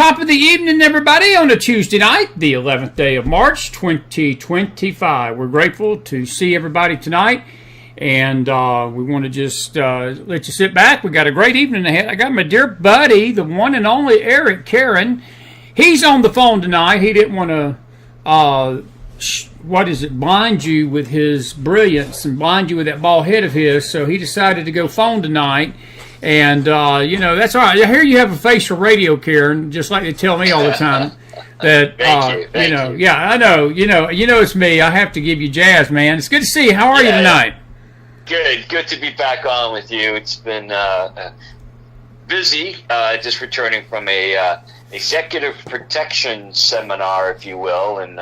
Top of the evening, everybody, on a Tuesday night, the 11th day of March, 2025. We're grateful to see everybody tonight, and we want to just let you sit back. We got a great evening ahead. I got my dear buddy, the one and only Caron. He's on the phone tonight. He didn't want to, blind you with his brilliance and blind you with that bald head of his, so he decided to go phone tonight. And, that's all right. I hear you have a face for radio, Caron, just like they tell me all the time. That, Thank you. Yeah, I know. You know, it's me. I have to give you jazz, man. It's good to see you. How are you tonight? Good to be back on with you. It's been busy, just returning from a executive protection seminar, if you will. And,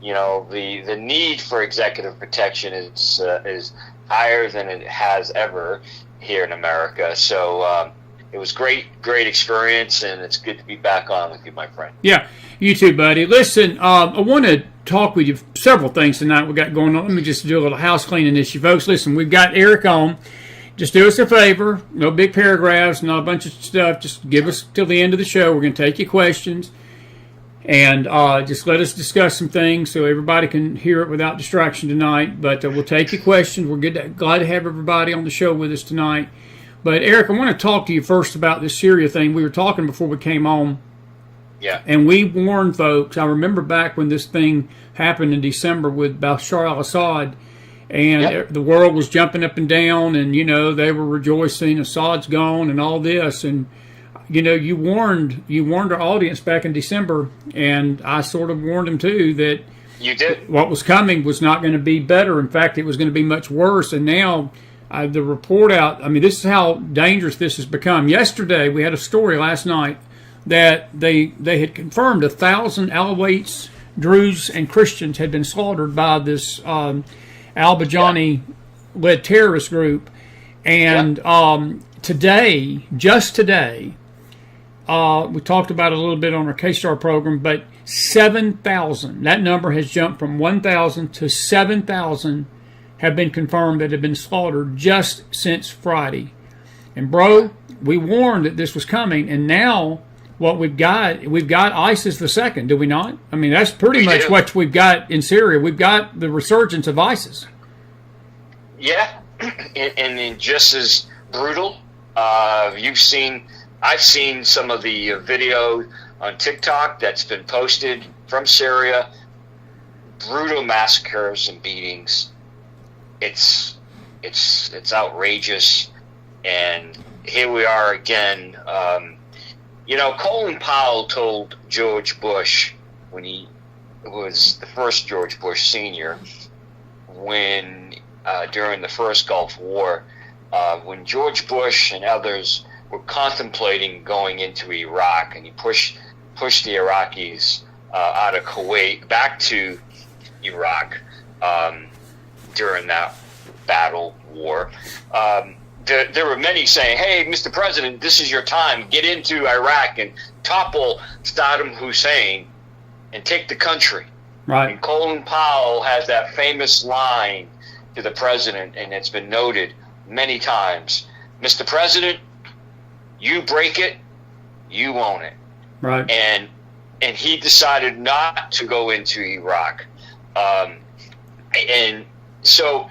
the need for executive protection is higher than it has ever here in America. So it was great experience, and it's good to be back on with you, my friend. Yeah, you too, buddy. Listen, I want to talk with you several things tonight we got going on. Let me just do a little house cleaning issue, folks. Listen, we've got Eric on. Just do us a favor. No big paragraphs, not a bunch of stuff. Just give us till the end of the show. We're going to take your questions. And just let us discuss some things so everybody can hear it without distraction tonight. But we'll take your questions. We're glad to have everybody on the show with us tonight. But, Eric, I want to talk to you first about this Syria thing. We were talking before we came on. Yeah. And we warned folks. I remember back when this thing happened in December with Bashar al-Assad. And the world was jumping up and down. And, they were rejoicing. Assad's gone and all this. And you warned our audience back in December, and I sort of warned them too that you did. What was coming was not going to be better. In fact, it was going to be much worse. And now the report out. I mean, this is how dangerous this has become. Yesterday, we had a story last night that they had confirmed 1,000 Alawites, Druze, and Christians had been slaughtered by this al-Bajani-led terrorist group. And just today. We talked about it a little bit on our K-Star program, but 7,000. That number has jumped from 1,000 to 7,000 have been confirmed that have been slaughtered just since Friday. And, bro, we warned that this was coming, and now what we've got ISIS the second, do we not? I mean, that's pretty much what we've got in Syria. We've got the resurgence of ISIS. Yeah, and just as brutal. I've seen some of the video on TikTok that's been posted from Syria. Brutal massacres and beatings. It's outrageous. And here we are again. Colin Powell told George Bush when he was the first George Bush Sr. During the first Gulf War, when George Bush and others were contemplating going into Iraq, and he pushed the Iraqis out of Kuwait back to Iraq during that battle war. There were many saying, "Hey, Mr. President, this is your time. Get into Iraq and topple Saddam Hussein and take the country." Right. And Colin Powell has that famous line to the president, and it's been noted many times: "Mr. President, you break it, you own it." Right. And he decided not to go into Iraq. And so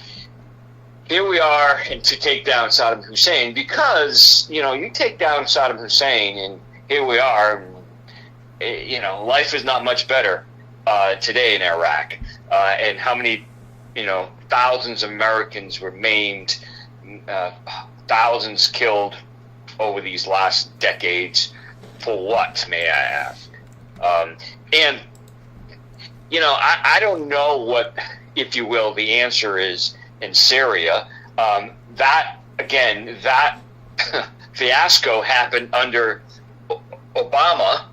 here we are, and to take down Saddam Hussein, because, you take down Saddam Hussein, and here we are, life is not much better today in Iraq. And how many, thousands of Americans were maimed, thousands killed over these last decades, for what, may I ask? I don't know what, if you will, the answer is in Syria. That fiasco happened under Obama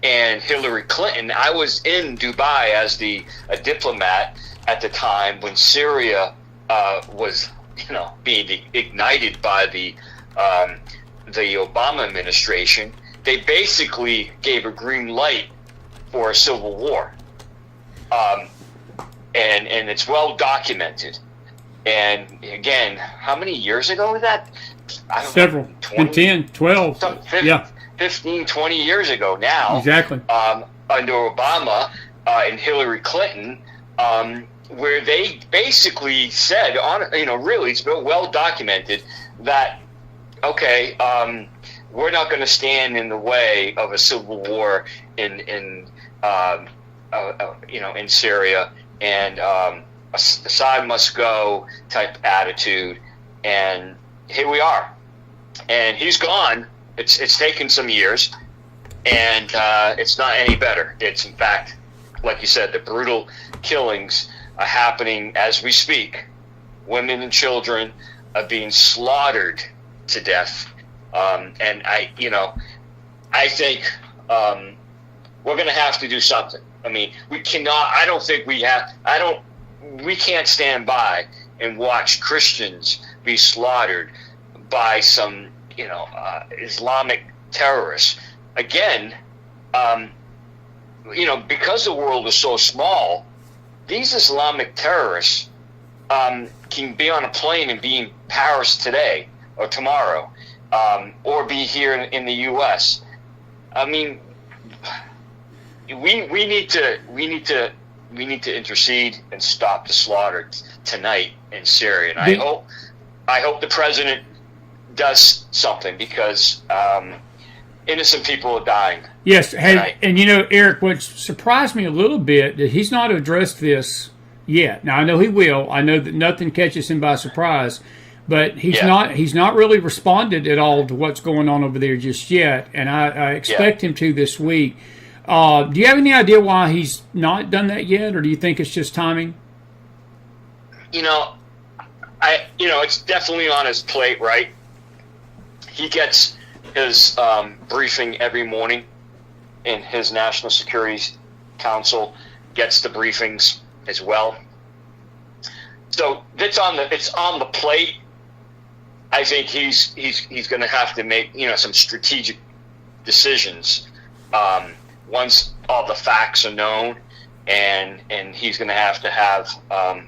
and Hillary Clinton. I was in Dubai as a diplomat at the time when Syria was, being ignited by the Obama administration. They basically gave a green light for a civil war, and it's well documented. And again, how many years ago was that? Several. 20, 10, 12. 15, yeah. 15, 20 years ago now. Exactly. Under Obama and Hillary Clinton, where they basically said, really, it's been well documented that, okay, we're not going to stand in the way of a civil war in Syria, and Assad must go type attitude, and here we are, and he's gone. It's taken some years, and it's not any better. It's, in fact, like you said, the brutal killings are happening as we speak. Women and children are being slaughtered to death, and I think we're going to have to do something. I mean, we cannot. I don't think we have. We can't stand by and watch Christians be slaughtered by some, Islamic terrorists. Again, because the world is so small, these Islamic terrorists can be on a plane and be in Paris today or tomorrow, or be here in the U.S. I mean, we need to intercede and stop the slaughter tonight in Syria. And I hope the president does something, because innocent people are dying. Yes, and Eric, what surprised me a little bit that he's not addressed this yet. Now I know he will. I know that nothing catches him by surprise, but he's not really responded at all to what's going on over there just yet. And I expect him to this week. Do you have any idea why he's not done that yet, or do you think it's just timing? It's definitely on his plate, right? He gets his briefing every morning, and his National Security Council gets the briefings as well. So it's on the plate. I think he's going to have to make some strategic decisions once all the facts are known, and he's going to have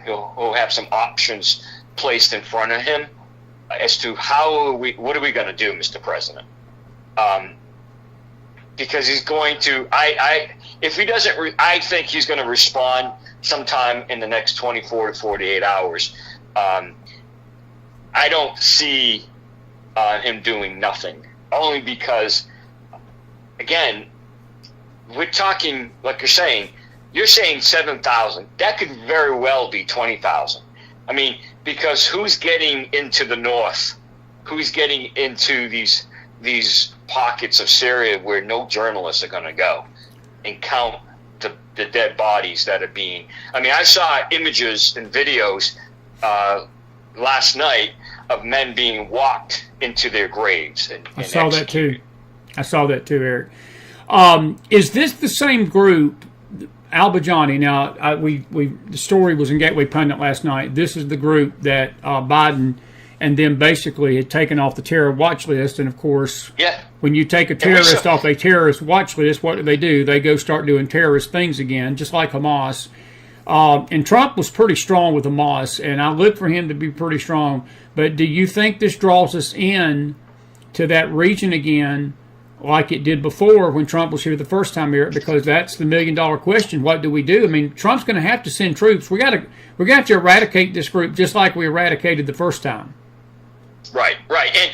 he'll have some options placed in front of him as to what are we going to do, Mr. President? Because he's going to, if he doesn't, I think he's going to respond sometime in the next 24 to 48 hours. I don't see him doing nothing, only because, again, we're talking, like you're saying 7,000. That could very well be 20,000. I mean, because who's getting into the north? Who's getting into these pockets of Syria where no journalists are going to go and count the dead bodies that are being... I mean, I saw images and videos last night of men being walked into their graves. I saw that too, Eric. Is this the same group, Al-Bajani? Now, the story was in Gateway Pundit last night. This is the group that Biden and then basically had taken off the terror watch list. And, of course, when you take a terrorist off a terrorist watch list, what do? They go start doing terrorist things again, just like Hamas. And Trump was pretty strong with Hamas, and I look for him to be pretty strong. But do you think this draws us in to that region again, like it did before when Trump was here the first time here? Because that's the million-dollar question. What do we do? I mean, Trump's going to have to send troops. We're going to have to eradicate this group just like we eradicated the first time. Right. And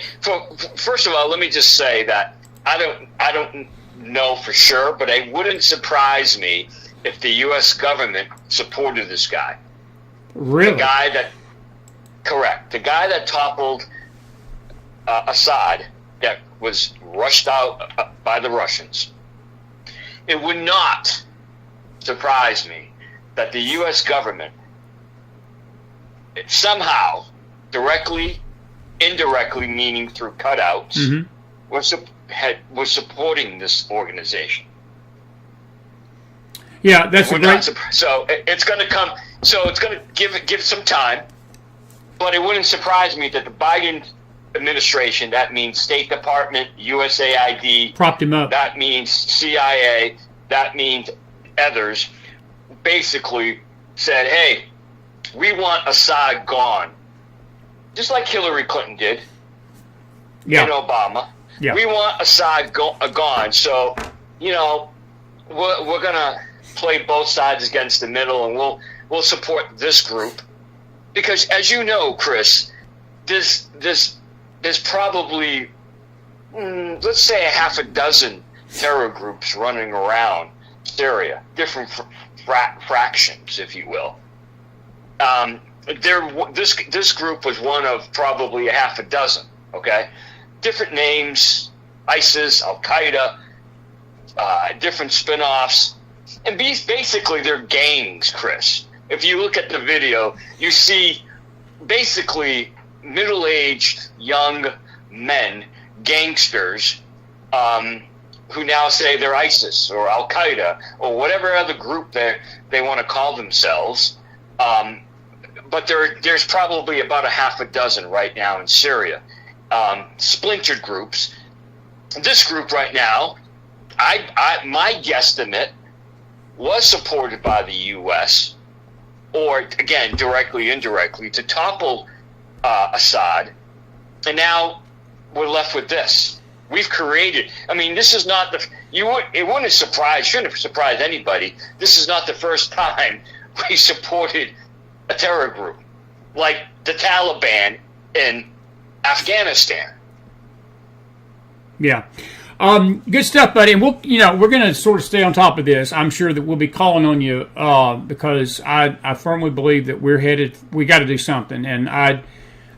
first of all, let me just say that I don't know for sure, but it wouldn't surprise me if the U.S. government supported this guy. Really? The guy that toppled Assad, that was rushed out by the Russians. It would not surprise me that the U.S. government somehow, directly, indirectly, meaning through cutouts, was supporting this organization. Yeah, that's so it's going to come. So it's going to give it some time, but it wouldn't surprise me that the Biden administration, that means State Department, USAID, propped him up. That means CIA, that means others, basically said, "Hey, we want Assad gone," just like Hillary Clinton did, and Obama. Yeah. We want Assad gone. So, you know, we're gonna play both sides against the middle, and we'll support this group because, as you know, Chris, there's probably let's say a half a dozen terror groups running around Syria, different fractions, if you will. This group was one of probably a half a dozen. Okay, different names: ISIS, Al Qaeda, different spin-offs, and basically they're gangs. Chris, if you look at the video, you see basically middle-aged young men, gangsters, who now say they're ISIS or Al Qaeda or whatever other group they want to call themselves. But there's probably about a half a dozen right now in Syria, splintered groups. This group right now, my guesstimate, was supported by the U.S. or, again, directly, indirectly, to topple Assad. And now we're left with this. We've created. I mean, this is not it wouldn't shouldn't have surprised anybody. This is not the first time we supported a terror group like the Taliban in Afghanistan. Yeah. Good stuff, buddy. And we're going to sort of stay on top of this. I'm sure that we'll be calling on you because I firmly believe that we got to do something. And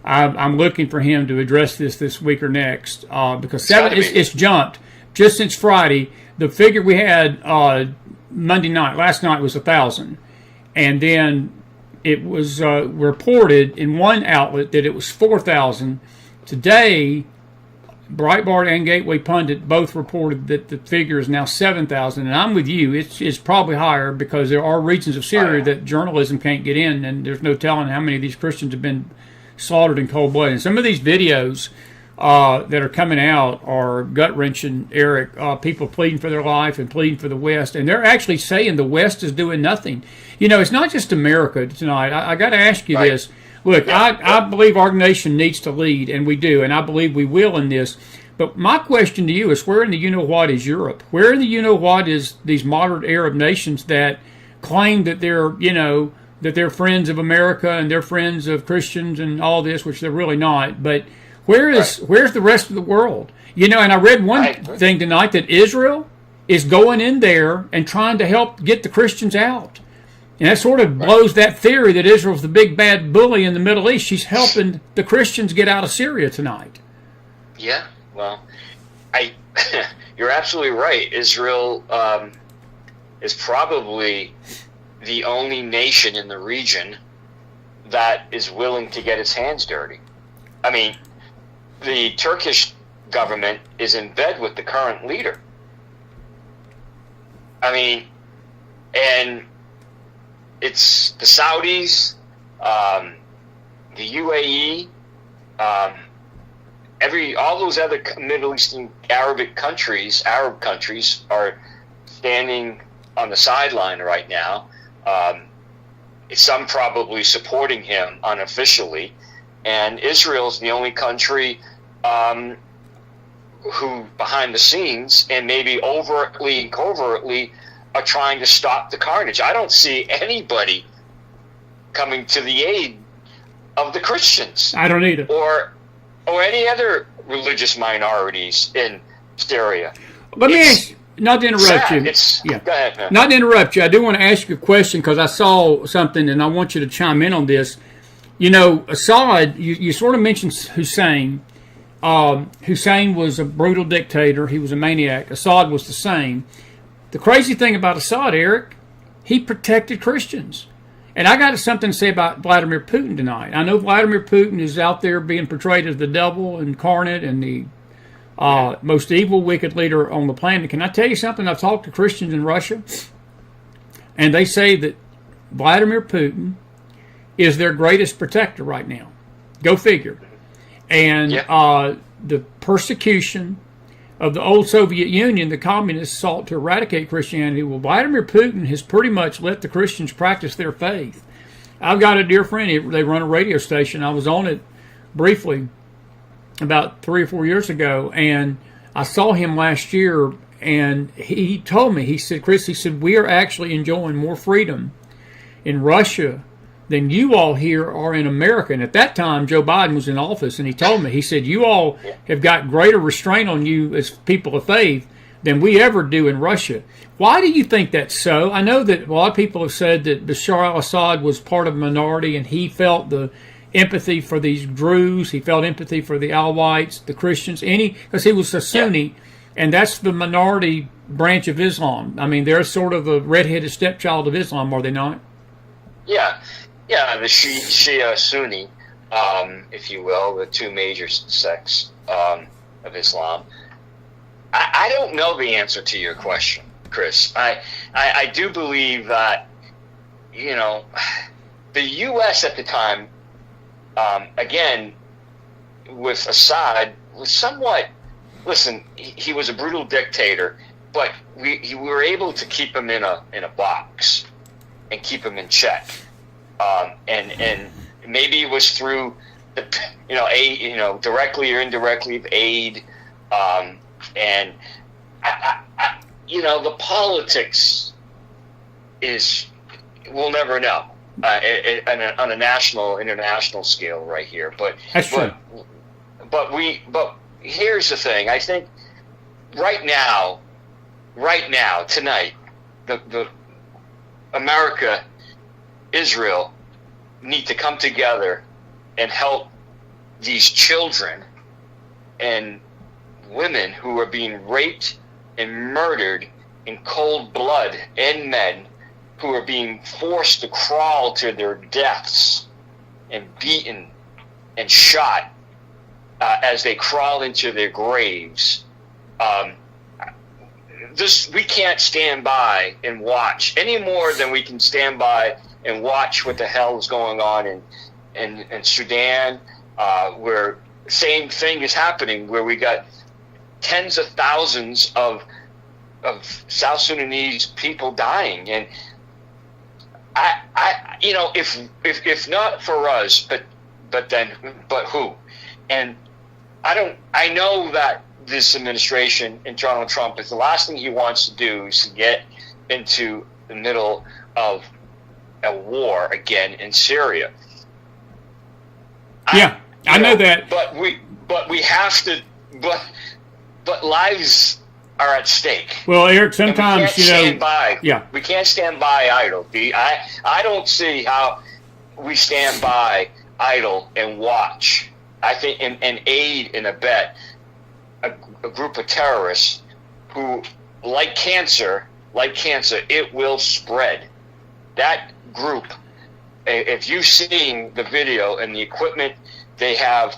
I'm looking for him to address this week or next because it's jumped just since Friday. The figure we had Monday night, last night, was 1,000, and then it was reported in one outlet that it was 4,000. Today, Breitbart and Gateway Pundit both reported that the figure is now 7,000, and I'm with you. It's probably higher because there are regions of Syria that journalism can't get in, and there's no telling how many of these Christians have been slaughtered in cold blood. And some of these videos that are coming out are gut-wrenching, Eric. People pleading for their life and pleading for the West, and they're actually saying the West is doing nothing. You know, it's not just America tonight. I got to ask you this. Look, I believe our nation needs to lead, and we do, and I believe we will in this. But my question to you is, where in the you-know-what is Europe? Where in the you-know-what is these moderate Arab nations that claim that they're friends of America and they're friends of Christians and all this, which they're really not. But where's the rest of the world? You know, and I read one thing tonight that Israel is going in there and trying to help get the Christians out. And that sort of blows that theory that Israel's the big bad bully in the Middle East. She's helping the Christians get out of Syria tonight. Yeah, well, you're absolutely right. Israel is probably the only nation in the region that is willing to get its hands dirty. I mean, the Turkish government is in bed with the current leader. I mean, and it's the Saudis, the UAE, all those other Middle Eastern Arab countries are standing on the sideline right now. Some probably supporting him unofficially, and Israel's the only country who, behind the scenes and maybe overtly and covertly, are trying to stop the carnage. I don't see anybody coming to the aid of the Christians. I don't either. Or any other religious minorities in Syria. Let me ask you, not to interrupt you. Go ahead, man. Not to interrupt you. I do want to ask you a question because I saw something and I want you to chime in on this. You know, Assad, you sort of mentioned Hussein. Hussein was a brutal dictator. He was a maniac. Assad was the same. The crazy thing about Assad, Eric, he protected Christians. And I got something to say about Vladimir Putin tonight. I know Vladimir Putin is out there being portrayed as the devil incarnate and the most evil, wicked leader on the planet. Can I tell you something? I've talked to Christians in Russia, and they say that Vladimir Putin is their greatest protector right now. Go figure. And the persecution of the old Soviet Union, the communists sought to eradicate Christianity. Well, Vladimir Putin has pretty much let the Christians practice their faith. I've got a dear friend, they run a radio station. I was on it briefly about 3 or 4 years ago, and I saw him last year, and he told me, he said, Chris, he said, we are actually enjoying more freedom in Russia than you all here are in America. And at that time, Joe Biden was in office, and he told me, he said, you all have got greater restraint on you as people of faith than we ever do in Russia. Why do you think that's so? I know that a lot of people have said that Bashar al-Assad was part of a minority, and he felt the empathy for these Druze, he felt empathy for the Alawites, the Christians, because he was a Sunni, and that's the minority branch of Islam. I mean, they're sort of the redheaded stepchild of Islam, are they not? Yeah, the Shia Sunni, if you will, the two major sects of Islam. I don't know the answer to your question, Chris. I do believe that, the U.S. at the time, again, with Assad, was somewhat, listen, he was a brutal dictator, but we were able to keep him in a box and keep him in check. And maybe it was through the, aid, directly or indirectly of aid, and the politics we'll never know on a national, international scale right here. But that's true. But here's the thing. I think right now, tonight, the America, Israel need to come together and help these children and women who are being raped and murdered in cold blood, and men who are being forced to crawl to their deaths and beaten and shot as they crawl into their graves. We can't stand by and watch any more than we can stand by and watch what the hell is going on in Sudan, where same thing is happening, where we got tens of thousands of South Sudanese people dying. And if not for us, but who? And I know that this administration and Donald Trump, is the last thing he wants to do is to get into the middle of a war again in Syria. I know that. But we have to. But lives are at stake. Well, Eric, sometimes we can't stand by. Yeah, we can't stand by idle. I don't see how we stand by idle and watch. I think and aid and abet a group of terrorists who, like cancer, it will spread. That group, if you've seen the video and the equipment they have,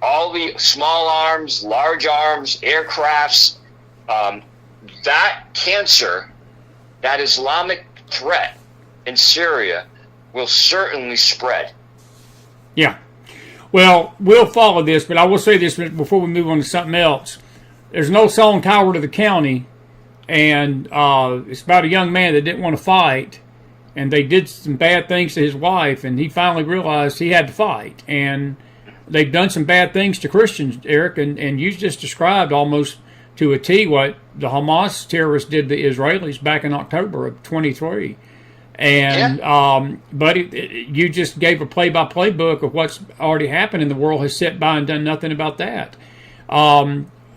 all the small arms, large arms, aircrafts, that cancer, that Islamic threat in Syria will certainly spread. Yeah. Well, we'll follow this, but I will say this before we move on to something else. There's an old song, Tower to the County, and it's about a young man that didn't want to fight, and they did some bad things to his wife, and he finally realized he had to fight. And they've done some bad things to Christians, Eric, and you just described almost to a T what the Hamas terrorists did to the Israelis back in October of 23. And you just gave a play-by-play book of what's already happened, and the world has sat by and done nothing about that.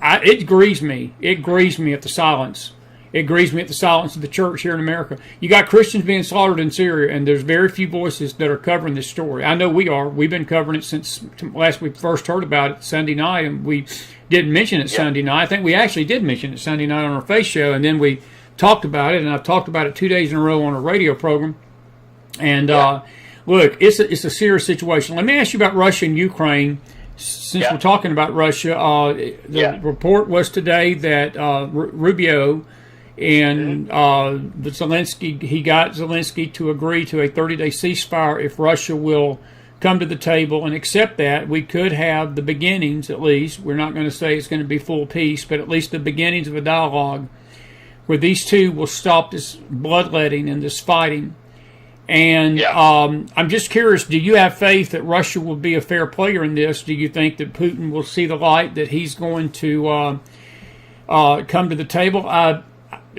It grieves me. It grieves me at the silence. It grieves me at the silence of the church here in America. You got Christians being slaughtered in Syria, and there's very few voices that are covering this story. I know we are. We've been covering it since last we first heard about it Sunday night, and we didn't mention it Sunday night. I think we actually did mention it Sunday night on our Faith show, and then we talked about it, and I've talked about it 2 days in a row on a radio program. And look, it's a serious situation. Let me ask you about Russia and Ukraine. Since we're talking about Russia, the report was today that Rubio and he got Zelensky to agree to a 30-day ceasefire if Russia will come to the table and accept that. We could have the beginnings, at least. We're not going to say it's going to be full peace, but at least the beginnings of a dialogue where these two will stop this bloodletting and this fighting. And I'm just curious, do you have faith that Russia will be a fair player in this? Do you think that Putin will see the light, that he's going to come to the table?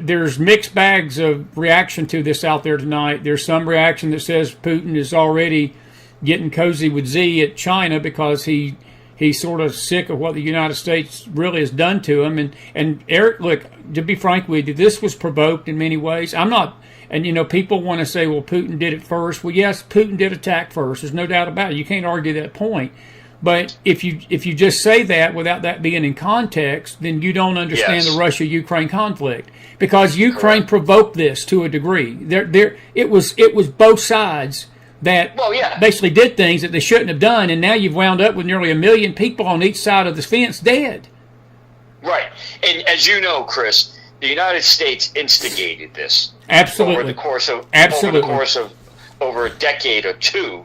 There's mixed bags of reaction to this out there tonight. There's some reaction that says Putin is already getting cozy with Z at China because he's sort of sick of what the United States really has done to him. And Eric, look, to be frank with you, this was provoked in many ways. I'm not, and people want to say, well, Putin did it first. Well, yes, Putin did attack first. There's no doubt about it. You can't argue that point. But if you just say that without that being in context, then you don't understand the Russia-Ukraine conflict, because Ukraine provoked this to a degree. It was both sides that basically did things that they shouldn't have done, and now you've wound up with nearly 1 million people on each side of the fence dead. Right, and as you know, Chris, the United States instigated this. Absolutely. Over the course of over a decade or two,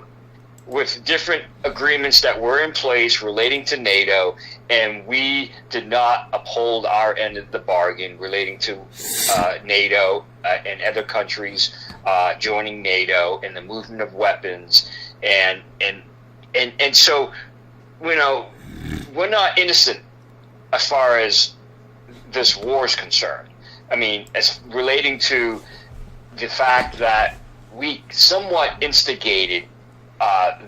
with different agreements that were in place relating to NATO, and we did not uphold our end of the bargain relating to NATO and other countries joining NATO and the movement of weapons, and so we're not innocent as far as this war is concerned. I mean, as relating to the fact that we somewhat instigated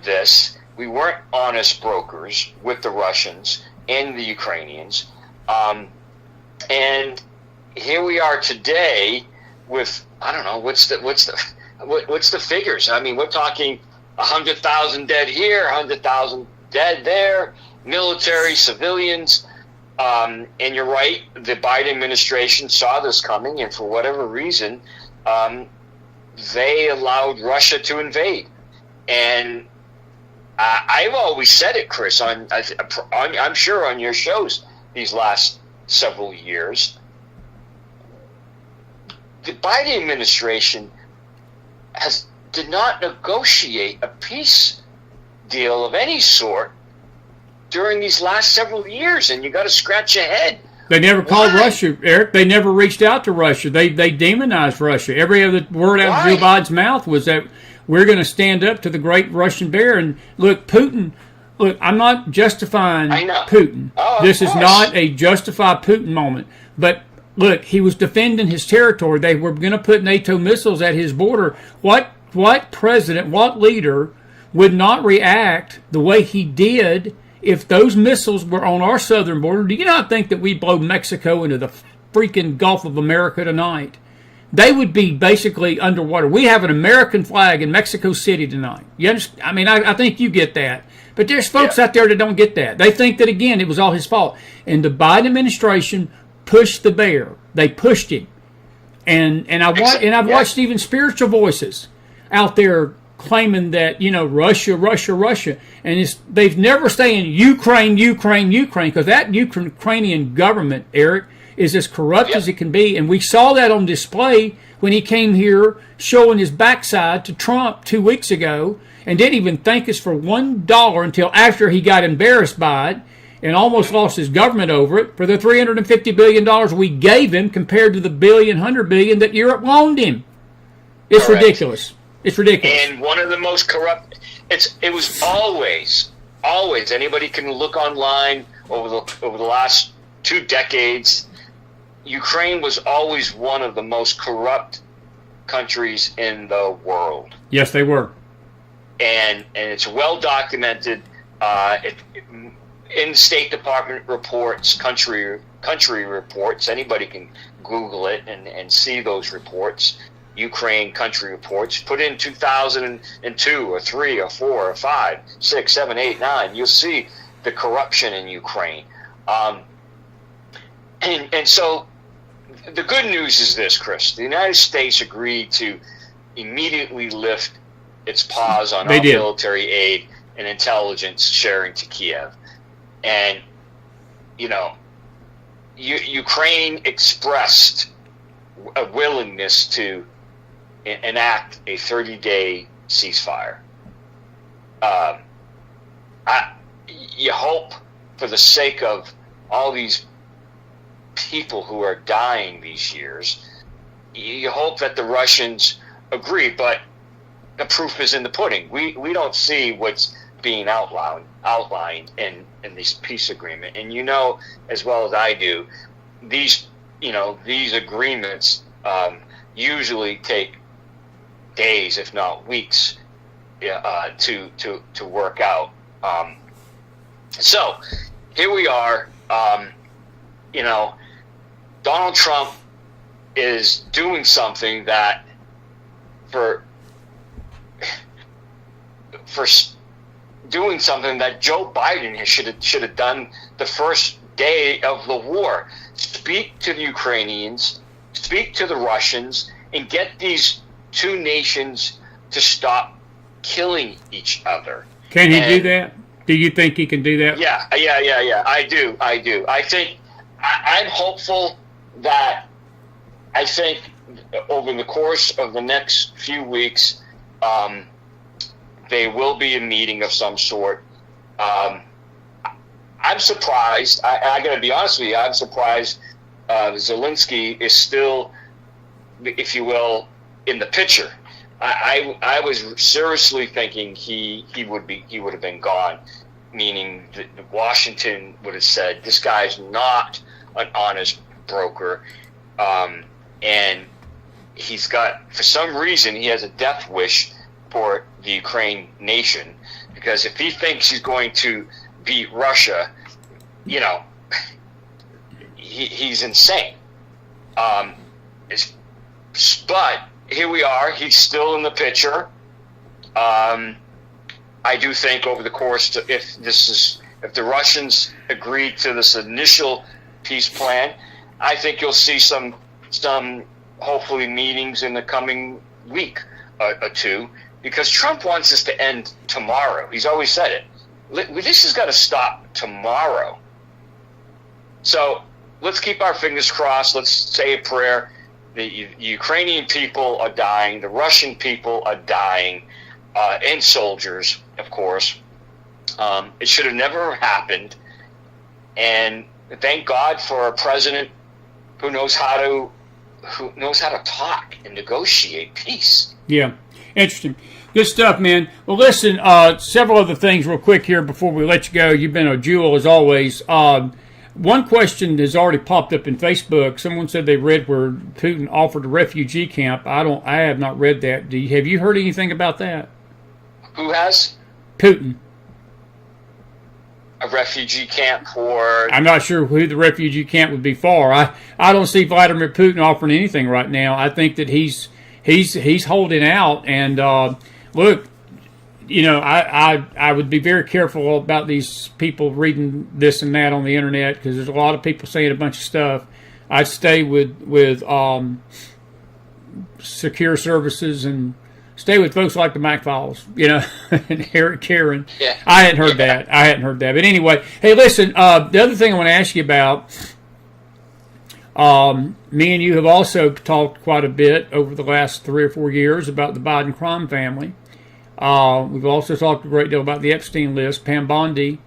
this. We weren't honest brokers with the Russians and the Ukrainians, and here we are today with, I don't know, what's the figures? I mean, we're talking 100,000 dead here, 100,000 dead there, military, civilians, and you're right. The Biden administration saw this coming, and for whatever reason, they allowed Russia to invade. And I've always said it, Chris, I'm sure on your shows these last several years, the Biden administration did not negotiate a peace deal of any sort during these last several years, and you got to scratch your head. They never called Russia, Eric. They never reached out to Russia. They demonized Russia. Every other word out of Joe Biden's mouth was that we're going to stand up to the great Russian bear. And look, Putin, I'm not justifying Putin. This is not a justify Putin moment. But look, he was defending his territory. They were going to put NATO missiles at his border. What president, what leader would not react the way he did if those missiles were on our southern border? Do you not think that we blow Mexico into the freaking Gulf of America tonight? They would be basically underwater. We have an American flag in Mexico City tonight. You understand? I mean, I think you get that. But there's folks out there that don't get that. They think that, again, it was all his fault. And the Biden administration pushed the bear. They pushed him. And I've watched even spiritual voices out there claiming that, Russia. And they've never saying Ukraine, because that Ukrainian government, Eric, is as corrupt as it can be. And we saw that on display when he came here showing his backside to Trump 2 weeks ago and didn't even thank us for $1 until after he got embarrassed by it and almost lost his government over it for the $350 billion we gave him compared to the $100 billion that Europe loaned him. It's ridiculous. It's ridiculous. And one of the most corrupt, it was always, anybody can look online over the last 2 decades, Ukraine was always one of the most corrupt countries in the world. Yes, they were. And it's well documented in State Department reports, country reports. Anybody can Google it and see those reports. Ukraine country reports. Put in 2002 or 3 or 4 or 5, 6, 7, 8, 9. You'll see the corruption in Ukraine. And so the good news is this, Chris. The United States agreed to immediately lift its pause on all military aid and intelligence sharing to Kiev. And, Ukraine expressed a willingness to enact a 30-day ceasefire. You hope, for the sake of all these people who are dying these years, you hope that the Russians agree. But the proof is in the pudding. We don't see what's being outlined in this peace agreement. And you know as well as I do, these agreements usually take days, if not weeks, to work out. So here we are. Donald Trump is doing something that for doing something that Joe Biden should have done the first day of the war. Speak to the Ukrainians, speak to the Russians, and get these two nations to stop killing each other. Can he do that? Do you think he can do that? Yeah. I do. I think I'm hopeful that over the course of the next few weeks, there will be a meeting of some sort. I'm surprised. I got to be honest with you. I'm surprised Zelensky is still, if you will, in the picture. I was seriously thinking he would have been gone, meaning that Washington would have said this guy's not an honest broker, and he's got, for some reason, he has a death wish for the Ukraine nation, because if he thinks he's going to beat Russia, he's insane. But here we are. He's still in the picture. I do think over the course, if the Russians agree to this initial peace plan, I think you'll see some hopefully meetings in the coming week or two, because Trump wants this to end tomorrow. He's always said it. This has got to stop tomorrow. So let's keep our fingers crossed. Let's say a prayer. The Ukrainian people are dying. The Russian people are dying, and soldiers, of course. It should have never happened. And thank God for a president who knows how to talk and negotiate peace. Yeah, interesting. Good stuff, man. Well, listen, several other things real quick here before we let you go. You've been a jewel as always. One question has already popped up in Facebook. Someone said they read where Putin offered a refugee camp. I have not read that. Have you heard anything about that? Who has? Putin. A refugee camp for? I'm not sure who the refugee camp would be for. I don't see Vladimir Putin offering anything right now. I think that he's holding out. And look, I would be very careful about these people reading this and that on the internet, because there's a lot of people saying a bunch of stuff. I'd stay with secure services and stay with folks like the McFiles, and Caron. Yeah. I hadn't heard that. But anyway, hey, listen, the other thing I want to ask you about, me and you have also talked quite a bit over the last 3 or 4 years about the Biden crime family. We've also talked a great deal about the Epstein list. Pam Bondi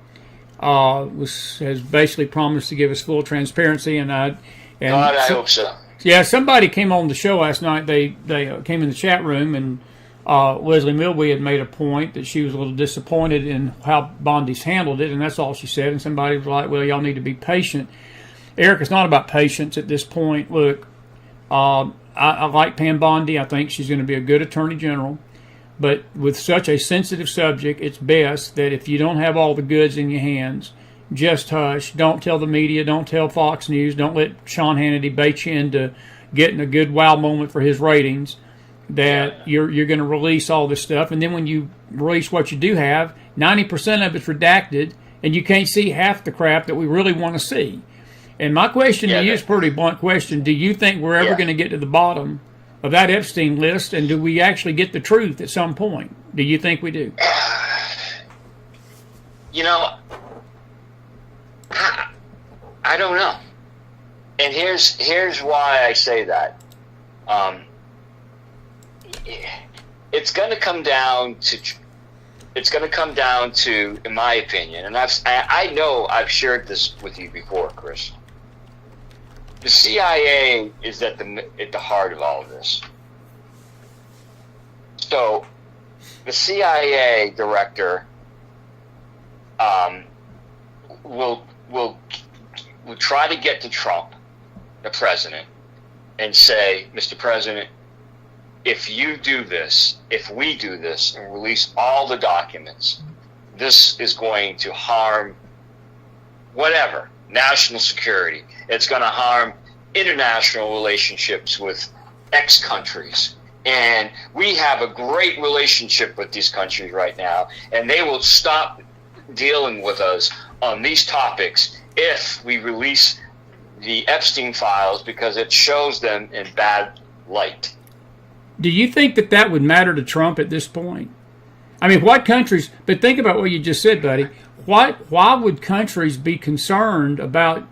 has basically promised to give us full transparency, and I hope so. Yeah, somebody came on the show last night. They came in the chat room, and Leslie Millwee had made a point that she was a little disappointed in how Bondi's handled it, and that's all she said. And somebody was like, "Well, y'all need to be patient." Eric, it's not about patience at this point. Look, I like Pam Bondi. I think she's going to be a good attorney general. But with such a sensitive subject, it's best that if you don't have all the goods in your hands, just hush. Don't tell the media. Don't tell Fox News. Don't let Sean Hannity bait you into getting a good wow moment for his ratings, that you're going to release all this stuff. And then when you release what you do have, 90% of it's redacted, and you can't see half the crap that we really want to see. And my question to you is a pretty blunt question. Do you think we're ever going to get to the bottom of that Epstein list, and do we actually get the truth at some point? Do you think we do? I don't know. And here's why I say that. It's going to come down to, in my opinion, and I know I've shared this with you before, Chris. The CIA is at the heart of all of this. So the CIA director will try to get to Trump, the president, and say, Mr. President, if you do this, if we do this and release all the documents, this is going to harm whatever, national security. It's going to harm international relationships with X countries. And we have a great relationship with these countries right now, and they will stop dealing with us on these topics if we release the Epstein files, because it shows them in bad light. Do you think that would matter to Trump at this point? I mean, what countries, but think about what you just said, buddy. Why would countries be concerned about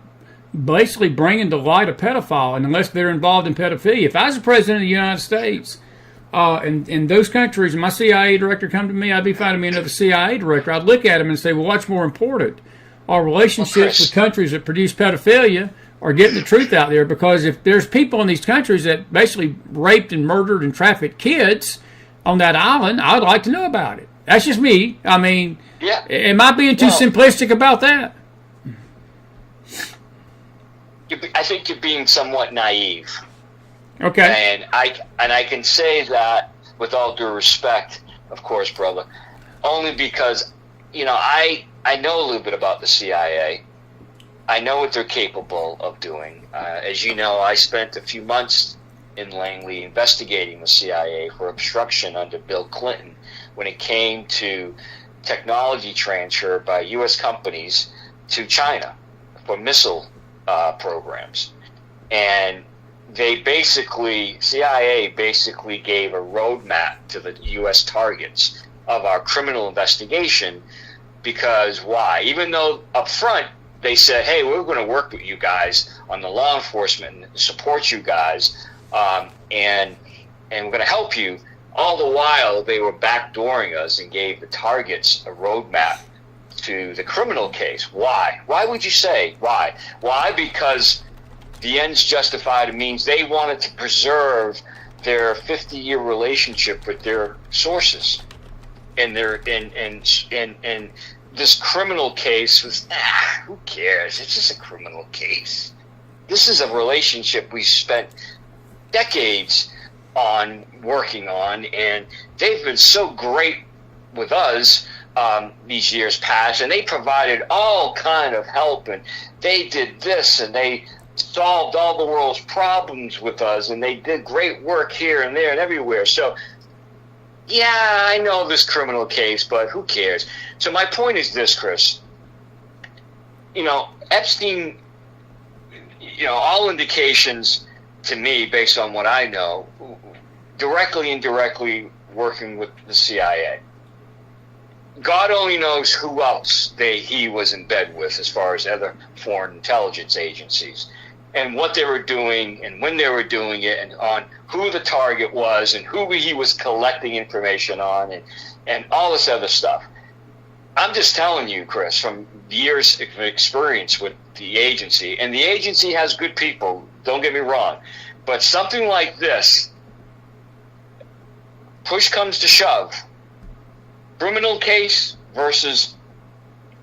basically bringing to light a pedophile unless they're involved in pedophilia? If I was the president of the United States, and those countries, and my CIA director come to me, I'd be finding me another CIA director. I'd look at him and say, well, what's more important? Our relationships with countries that produce pedophilia or getting the truth out there? Because if there's people in these countries that basically raped and murdered and trafficked kids on that island, I'd like to know about it. That's just me. I mean, am I being too simplistic about that? I think you're being somewhat naive. Okay. And I can say that with all due respect, of course, brother, only because, I know a little bit about the CIA. I know what they're capable of doing. As you know, I spent a few months in Langley investigating the CIA for obstruction under Bill Clinton when it came to technology transfer by U.S. companies to China for missile programs. And CIA basically gave a roadmap to the U.S. targets of our criminal investigation. Because why? Even though up front they said, hey, we're going to work with you guys on the law enforcement and support you guys, and we're going to help you. All the while, they were backdooring us and gave the targets a roadmap to the criminal case. Why? Why would you say? Why? Why? Because the ends justify the means. They wanted to preserve their 50-year relationship with their sources, and this criminal case was, who cares? It's just a criminal case. This is a relationship we spent decades on working on, and they've been so great with us these years past, and they provided all kind of help, and they did this, and they solved all the world's problems with us, and they did great work here and there and everywhere. So, yeah, I know this criminal case, but who cares? So my point is this, Chris. Epstein, all indications to me, based on what I know, directly and indirectly working with the CIA. God only knows who else he was in bed with as far as other foreign intelligence agencies, and what they were doing and when they were doing it, and on who the target was and who he was collecting information on, and all this other stuff. I'm just telling you, Chris, from years of experience with the agency, and the agency has good people, don't get me wrong, but something like this, push comes to shove, criminal case versus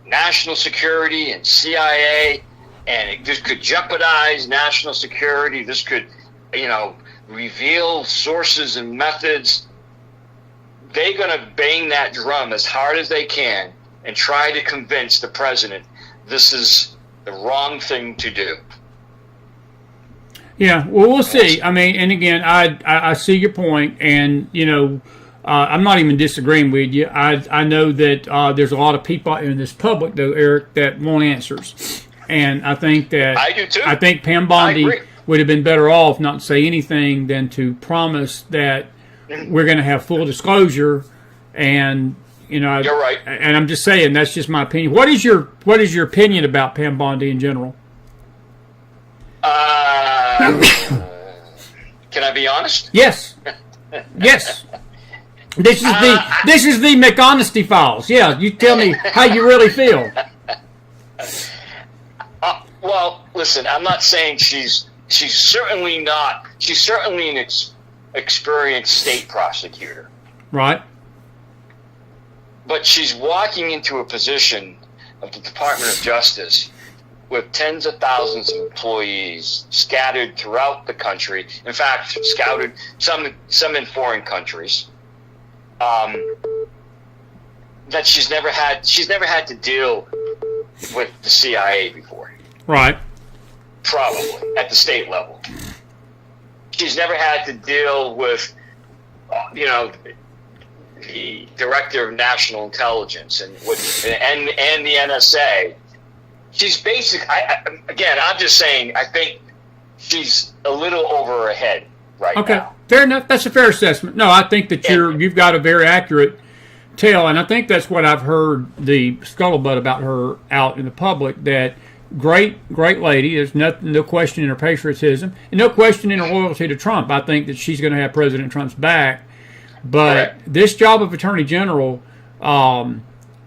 national security and CIA, and this could jeopardize national security. This could, reveal sources and methods. They're going to bang that drum as hard as they can and try to convince the president this is the wrong thing to do. Yeah, well, we'll see. I mean, and again, I see your point, and, I'm not even disagreeing with you. I know that there's a lot of people in this public, though, Eric, that want answers. And I think that I do too. I think Pam Bondi would have been better off not to say anything than to promise that we're going to have full disclosure. And you're right. And I'm just saying that's just my opinion. What is your opinion about Pam Bondi in general? Can I be honest? Yes. Yes. This is the McHonesty files. Yeah, you tell me how you really feel. Well, listen, I'm not saying she's certainly not. She's certainly an experienced state prosecutor. Right. but she's walking into a position of the Department of Justice with tens of thousands of employees scattered throughout the country. In fact, scattered some in foreign countries. That she's never had to deal with the CIA before. Right. Probably at the state level. She's never had to deal with, the Director of National Intelligence and the NSA. She's I'm just saying, I think she's a little over her head right now. Okay, fair enough. That's a fair assessment. No, I think that you've got a very accurate tale, and I think that's what I've heard the scuttlebutt about her out in the public, that great lady. There's no question in her patriotism and no question in her loyalty to Trump. I think that she's going to have President Trump's back. But this job of Attorney General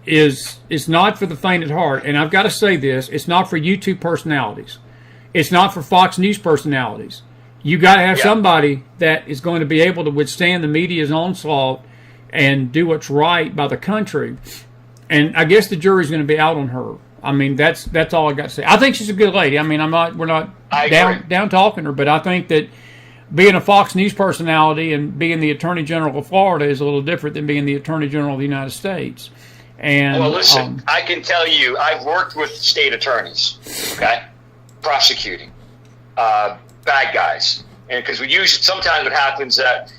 is not for the faint at heart. And I've got to say this, it's not for YouTube personalities. It's not for Fox News personalities. You got to have somebody that is going to be able to withstand the media's onslaught and do what's right by the country. And I guess the jury's going to be out on her. I mean, that's all I got to say. I think she's a good lady. I mean, we're not down talking her, but I think that being a Fox News personality and being the Attorney General of Florida is a little different than being the Attorney General of the United States. And well, listen, I can tell you, I've worked with state attorneys, prosecuting bad guys, and because sometimes what happens that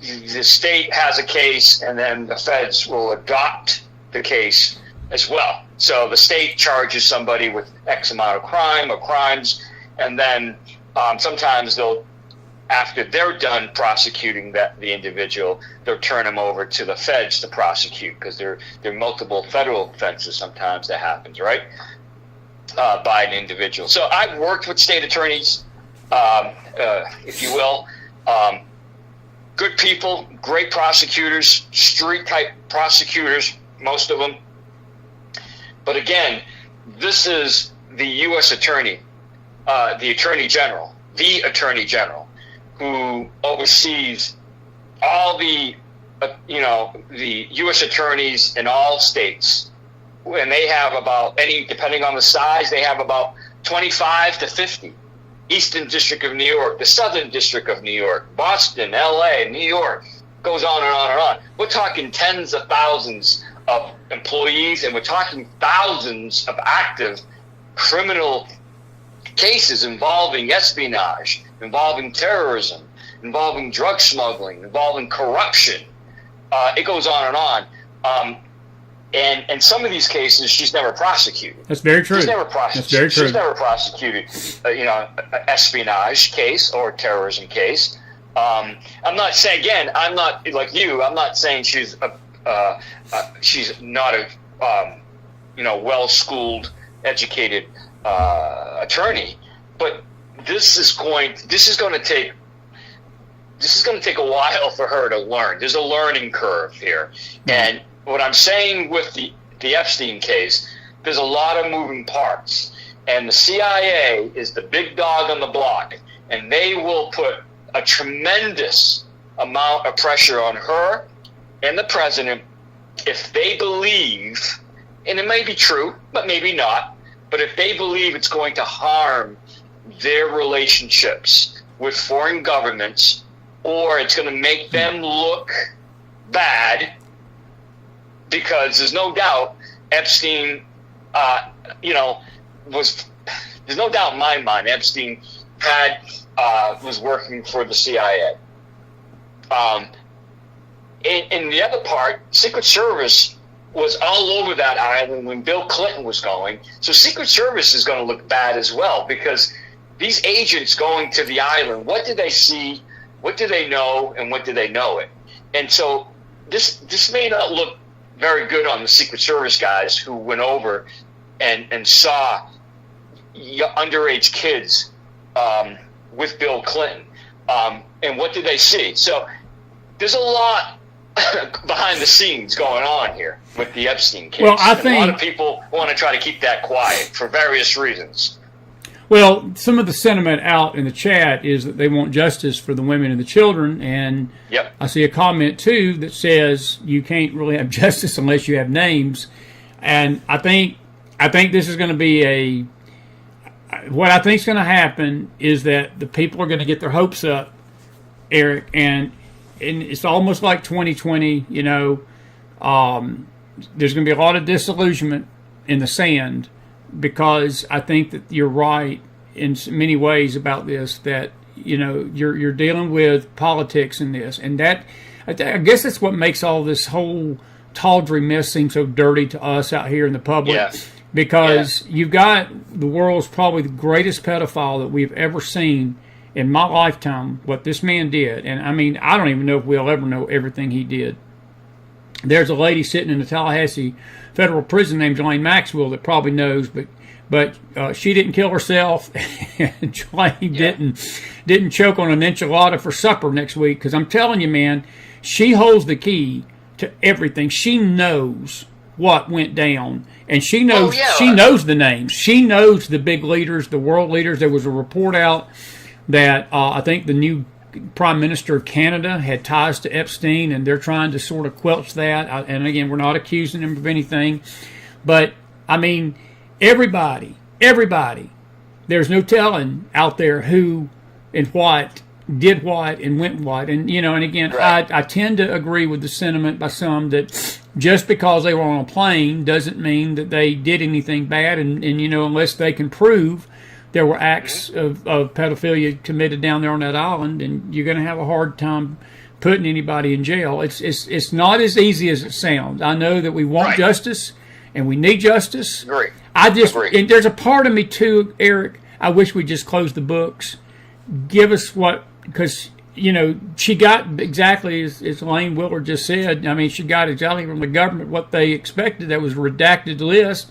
the state has a case, and then the feds will adopt the case as well. So the state charges somebody with X amount of crime or crimes, and then sometimes after they're done prosecuting the individual, they'll turn them over to the feds to prosecute, because there are multiple federal offenses sometimes that happens, right, by an individual. So I've worked with state attorneys, if you will. Good people, great prosecutors, street-type prosecutors, most of them. But again, this is the U.S. Attorney, the Attorney General, who oversees all the U.S. attorneys in all states. And they have depending on the size, they have about 25 to 50. Eastern District of New York, the Southern District of New York, Boston, L.A., New York, goes on and on and on. We're talking tens of thousands of employees, and we're talking thousands of active criminal cases involving espionage, involving terrorism, involving drug smuggling, involving corruption. It goes on and on. And some of these cases, she's never prosecuted. That's very true. She's never prosecuted. That's very true. She's never prosecuted, an espionage case or a terrorism case. I'm not saying, again, I'm not like you. I'm not saying she's not a well-schooled, educated attorney, but this is going to take a while for her to learn. There's a learning curve here, and what I'm saying with the Epstein case, there's a lot of moving parts, and the CIA is the big dog on the block, and they will put a tremendous amount of pressure on her and the president if they believe, and it may be true, but maybe not, but if they believe it's going to harm their relationships with foreign governments, or it's going to make them look bad. Because there's no doubt Epstein, there's no doubt in my mind Epstein was working for the CIA. In the other part, Secret Service was all over that island when Bill Clinton was going. So Secret Service is going to look bad as well, because these agents going to the island, what did they see, what do they know, and what do they know it? And so this may not look very good on the Secret Service guys who went over and saw underage kids with Bill Clinton. And what did they see? So there's a lot behind the scenes going on here with the Epstein case. Well, I think a lot of people want to try to keep that quiet for various reasons. Well, some of the sentiment out in the chat is that they want justice for the women and the children, and Yep. I see a comment too that says you can't really have justice unless you have names, and I think this is going to be what I think is going to happen is that the people are going to get their hopes up, Eric, and it's almost like 2020. You know, there's going to be a lot of disillusionment in the sand, because I think that you're right in many ways about this, that, you know, you're dealing with politics in this, and that I guess that's what makes all this whole tawdry mess seem so dirty to us out here in the public. Yeah. Because you've got the world's probably the greatest pedophile that we've ever seen in my lifetime, what this man did. And I mean, I don't even know if we'll ever know everything he did. There's a lady sitting in the Tallahassee federal prison named Jelaine Maxwell that probably knows, but she didn't kill herself, and Jelaine didn't choke on an enchilada for supper next week. Because I'm telling you, man, she holds the key to everything. She knows what went down, and she knows she knows the names. She knows the big leaders, the world leaders. There was a report out that I think the new Prime Minister of Canada had ties to Epstein, and they're trying to sort of quelch that. And again, we're not accusing him of anything, but I mean, everybody, there's no telling out there who and what did what and went what. And, you know, and again, right. I tend to agree with the sentiment by some that just because they were on a plane doesn't mean that they did anything bad. And you know, unless they can prove there were acts of pedophilia committed down there on that island, and you're going to have a hard time putting anybody in jail. It's not as easy as it sounds. I know that we want justice, and we need justice. Agree. And there's a part of me too, Eric, I wish we just closed the books. Give us because, you know, she got exactly as Lane Willard just said. I mean, she got exactly from the government what they expected. That was a redacted list.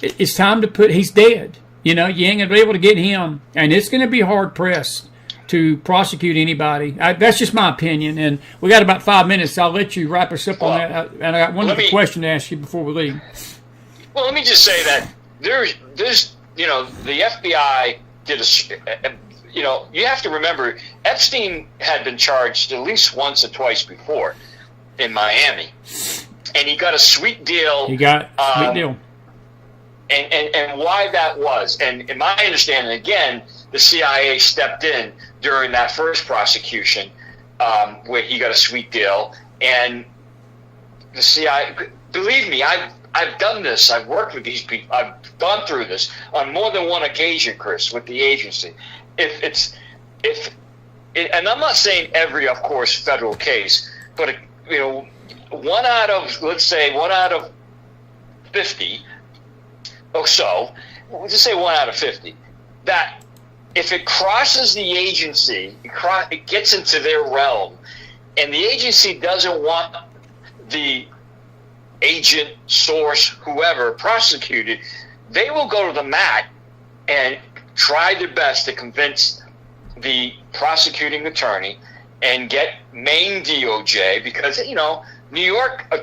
It's time to he's dead. You know, you ain't going to be able to get him, and it's going to be hard-pressed to prosecute anybody. That's just my opinion, and we got about 5 minutes. I'll let you wrap us up on that. And I got one other question to ask you before we leave. Well, let me just say that there's you know, the FBI did you know, you have to remember, Epstein had been charged at least once or twice before in Miami, and he got a sweet deal. And why that was, and in my understanding, again, the CIA stepped in during that first prosecution, where he got a sweet deal, and the CIA. Believe me, I've done this. I've worked with these people. I've gone through this on more than one occasion, Chris, with the agency. And I'm not saying every, of course, federal case, but you know, one out of 50. Or so, we'll just say 1 out of 50, that if it crosses the agency, it gets into their realm, and the agency doesn't want the agent, source, whoever prosecuted, they will go to the mat and try their best to convince the prosecuting attorney and get Maine DOJ, because, you know, New York,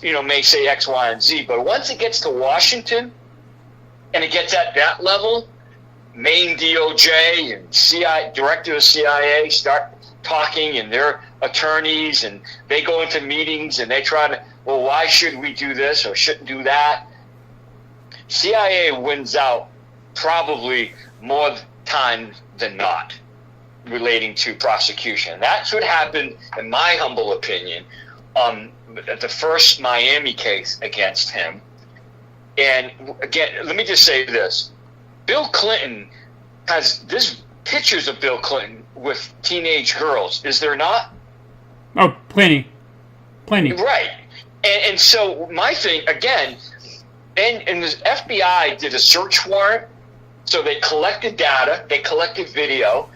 you know, may say X, Y, and Z, but once it gets to Washington, and it gets at that level, Maine DOJ and director of CIA start talking, and their attorneys, and they go into meetings and they try to, well, why should we do this or shouldn't do that? CIA wins out probably more time than not relating to prosecution. That's what happened, in my humble opinion, at the first Miami case against him. And again, let me just say this. Bill Clinton there's pictures of Bill Clinton with teenage girls, is there not? Oh, plenty. Right. And so my thing, again, and the FBI did a search warrant, so they collected data, they collected video.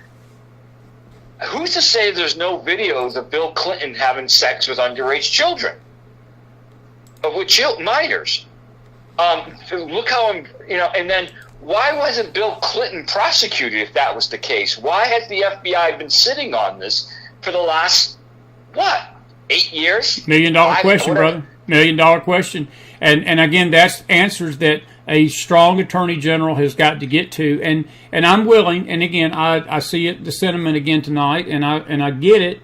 Who's to say there's no videos of Bill Clinton having sex with underage children? With minors? Look how and then why wasn't Bill Clinton prosecuted if that was the case? Why has the FBI been sitting on this for the last, 8 years? $1 million question, brother. $1 million question. And again, that's answers that a strong attorney general has got to get to. And I'm willing. And again, I see it, the sentiment again tonight, and I get it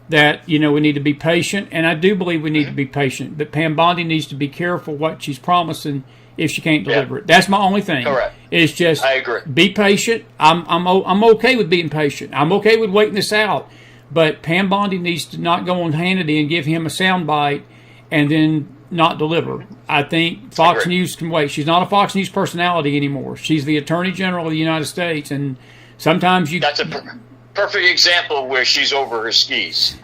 that we need to be patient, and I do believe we need to be patient. But Pam Bondi needs to be careful what she's promising if she can't deliver it. That's my only thing. Correct. It's just I agree. Be patient. I'm okay with being patient. I'm okay with waiting this out. But Pam Bondi needs to not go on Hannity and give him a soundbite and then not deliver. I think Fox News can wait. She's not a Fox News personality anymore. She's the Attorney General of the United States, and sometimes you... That's a perfect example where she's over her skis.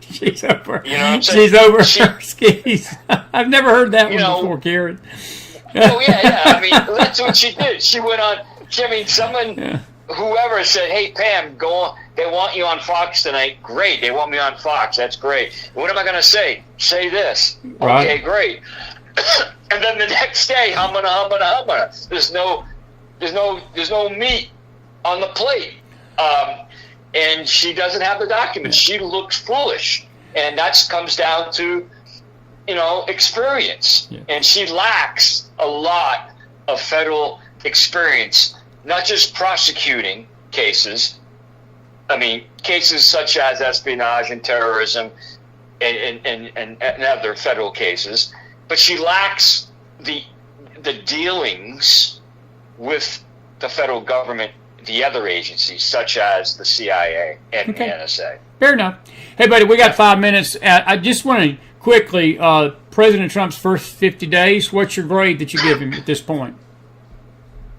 She's over. You know what I'm saying? She's over her skis. I've never heard that one before, Caron. Oh yeah. I mean, that's what she did. She went on. Whoever said, "Hey Pam, go on. They want you on Fox tonight." Great. They want me on Fox. That's great. What am I going to say? Say this. Right. Okay, great. And then the next day, humana. There's no meat on the plate. And she doesn't have the documents. She looks foolish, and that comes down to, experience. Yeah. And she lacks a lot of federal experience, not just prosecuting cases. I mean, cases such as espionage and terrorism and other federal cases, but she lacks the dealings with the federal government, the other agencies, such as the CIA and the NSA. Fair enough. Hey, buddy, we got 5 minutes. I just want to quickly, President Trump's first 50 days, what's your grade that you give him at this point?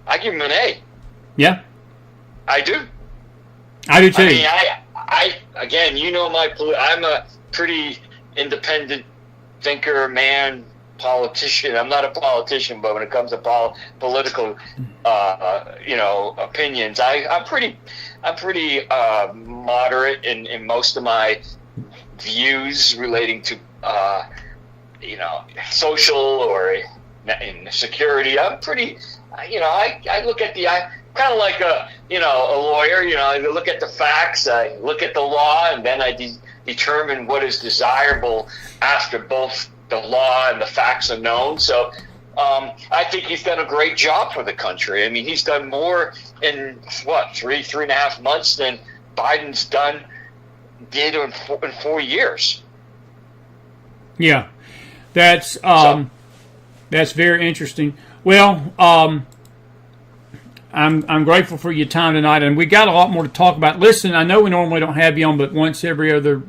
I give him an A. Yeah? I do. I do too. I mean, I again, I'm a pretty independent thinker, man, politician. I'm not a politician, but when it comes to political, opinions, I'm pretty moderate in most of my views relating to, social or in security. I'm pretty, I look at kind of like a lawyer. I look at the facts, I look at the law, and then I determine what is desirable after both the law and the facts are known. So I think he's done a great job for the country. I mean, he's done more in three and a half months than Biden's did in 4 years. Yeah, that's very interesting. Well, I'm grateful for your time tonight, and we got a lot more to talk about. Listen, I know we normally don't have you on, but once every other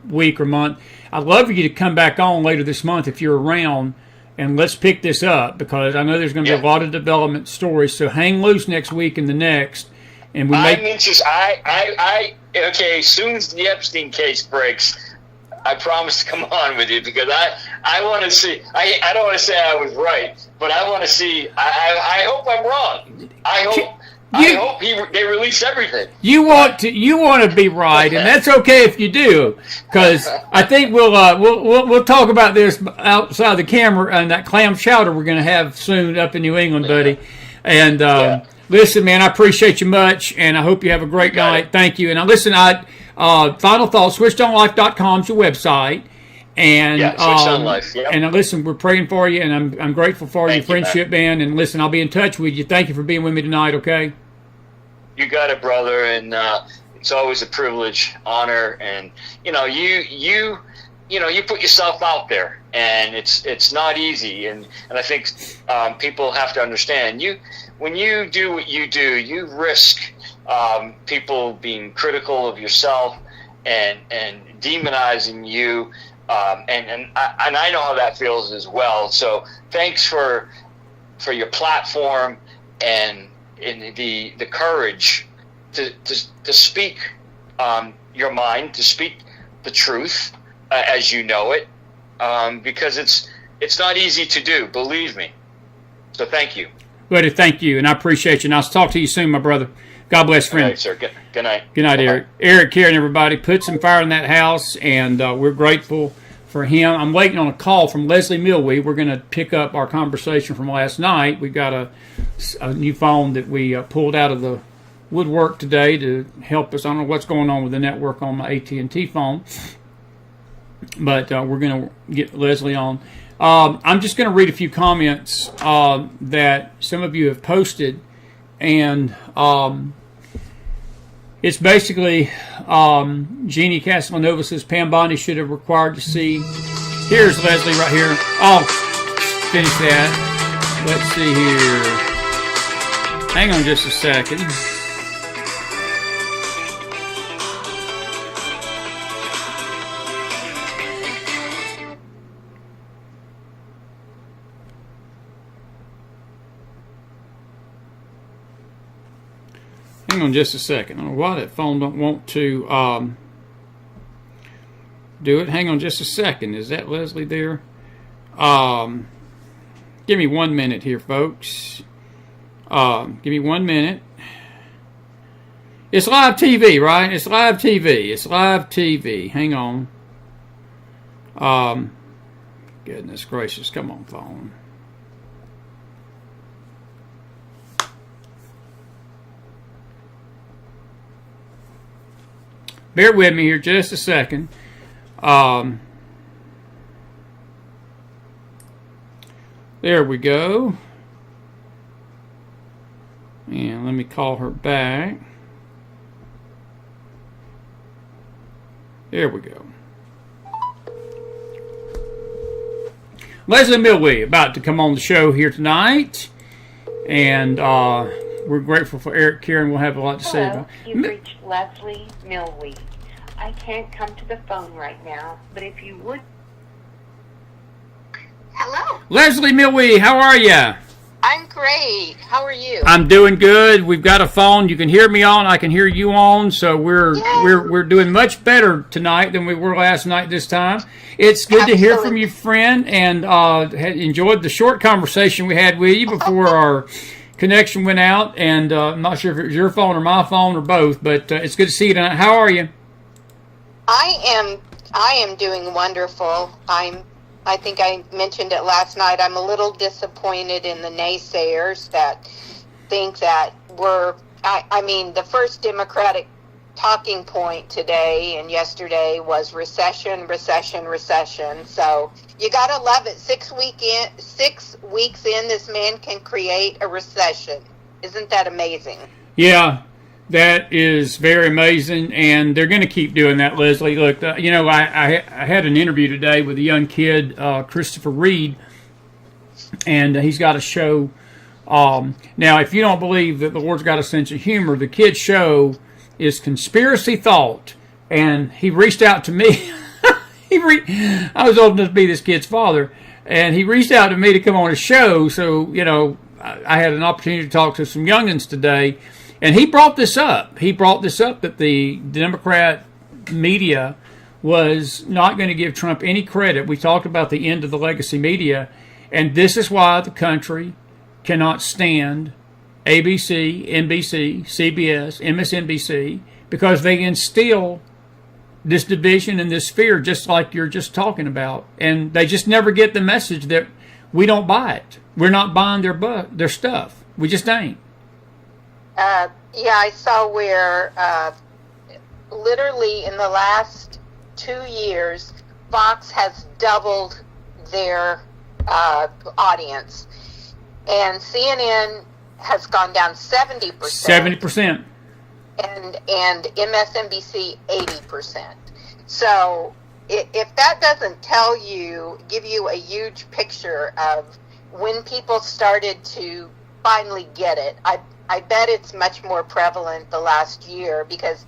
week or month. I'd love for you to come back on later this month if you're around, and let's pick this up, because I know there's going to be a lot of development stories. So hang loose next week and the next, and we I'm anxious. Okay. As soon as the Epstein case breaks, I promise to come on with you, because I want to see. I don't want to say I was right, but I want to see. I hope I'm wrong. I hope they release everything. You want to be right, and that's okay if you do, because I think we'll talk about this outside the camera and that clam chowder we're going to have soon up in New England, buddy. And listen, man, I appreciate you much, and I hope you have a great night. Thank you. And listen, final thought: switchedonlife.com is your website. And Switched On Life. Yep. And listen, we're praying for you, and I'm grateful for your friendship, man. And listen, I'll be in touch with you. Thank you for being with me tonight. Okay. You got it, brother, and it's always a privilege, honor, and you put yourself out there, and it's not easy, and I think people have to understand when you do what you do, you risk people being critical of yourself and demonizing you, and I know how that feels as well. So thanks for your platform and the courage to speak your mind, to speak the truth as you know it, because it's not easy to do, believe me. So thank you. Buddy, thank you, and I appreciate you. And I'll talk to you soon, my brother. God bless, friend. All right, sir. Good night. Good night, Eric. Eric, Caron, everybody. Put some fire in that house, and we're grateful for him. I'm waiting on a call from Leslie Millwee. We're going to pick up our conversation from last night. We've got a new phone that we pulled out of the woodwork today to help us. I don't know what's going on with the network on my AT&T phone. but we're going to get Leslie on. I'm just going to read a few comments that some of you have posted, and it's basically Jeannie Castellanova says Pam Bondi should have required to see. Here's Leslie right here. I'll finish that. Let's see here. Hang on just a second. Hang on just a second. I don't know why that phone don't want to do it. Hang on just a second. Is that Leslie there? Give me 1 minute here, folks. Give me 1 minute. It's live TV, right? It's live TV. It's live TV. Hang on. Goodness gracious. Come on, phone. Bear with me here just a second. There we go. And let me call her back. There we go. Leslie Millwee about to come on the show here tonight. And we're grateful for Eric Caron. We'll have a lot to say about it. You've reached Leslie Millwee. I can't come to the phone right now, but if you would... Hello. Leslie Millwee, how are you? I'm great. How are you? I'm doing good. We've got a phone you can hear me on. I can hear you on. So we're doing much better tonight than we were last night this time. It's good to hear from you, friend, and enjoyed the short conversation we had with you before our connection went out. And I'm not sure if it was your phone or my phone or both, but it's good to see you tonight. How are you? I am doing wonderful. I think I mentioned it last night. I'm a little disappointed in the naysayers that think that the first Democratic talking point today and yesterday was recession. So you gotta love it. 6 weeks in, this man can create a recession. Isn't that amazing? Yeah. That is very amazing, and they're going to keep doing that, Leslie. Look, I had an interview today with a young kid, Christopher Reed, and he's got a show. Now, if you don't believe that the Lord's got a sense of humor, the kid's show is Conspiracy Thought, and he reached out to me. I was old enough to be this kid's father, and he reached out to me to come on his show, so, I had an opportunity to talk to some youngins today. And he brought this up. He brought this up that the Democrat media was not going to give Trump any credit. We talked about the end of the legacy media, and this is why the country cannot stand ABC, NBC, CBS, MSNBC, because they instill this division and this fear, just like you're just talking about. And they just never get the message that we don't buy it. We're not buying their stuff. We just ain't. I saw where literally in the last 2 years, Fox has doubled their audience, and CNN has gone down 70%. 70%. And MSNBC 80%. So if that doesn't give you a huge picture of when people started to finally get it, I bet it's much more prevalent the last year, because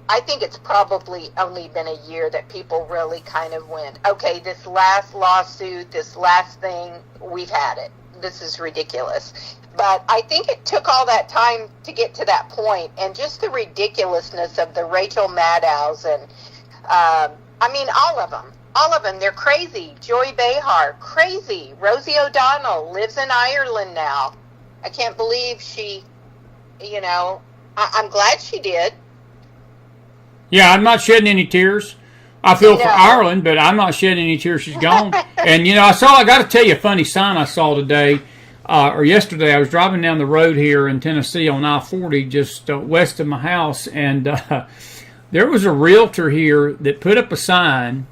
I think it's probably only been a year that people really kind of went, okay, this last lawsuit, this last thing, we've had it. This is ridiculous. But I think it took all that time to get to that point, and just the ridiculousness of the Rachel Maddows and, all of them, they're crazy. Joy Behar, crazy. Rosie O'Donnell lives in Ireland now. I can't believe she, I'm glad she did. Yeah, I'm not shedding any tears. I feel for Ireland, but I'm not shedding any tears. She's gone. And, I got to tell you a funny sign I saw today, or yesterday. I was driving down the road here in Tennessee on I-40, just west of my house, and there was a realtor here that put up a sign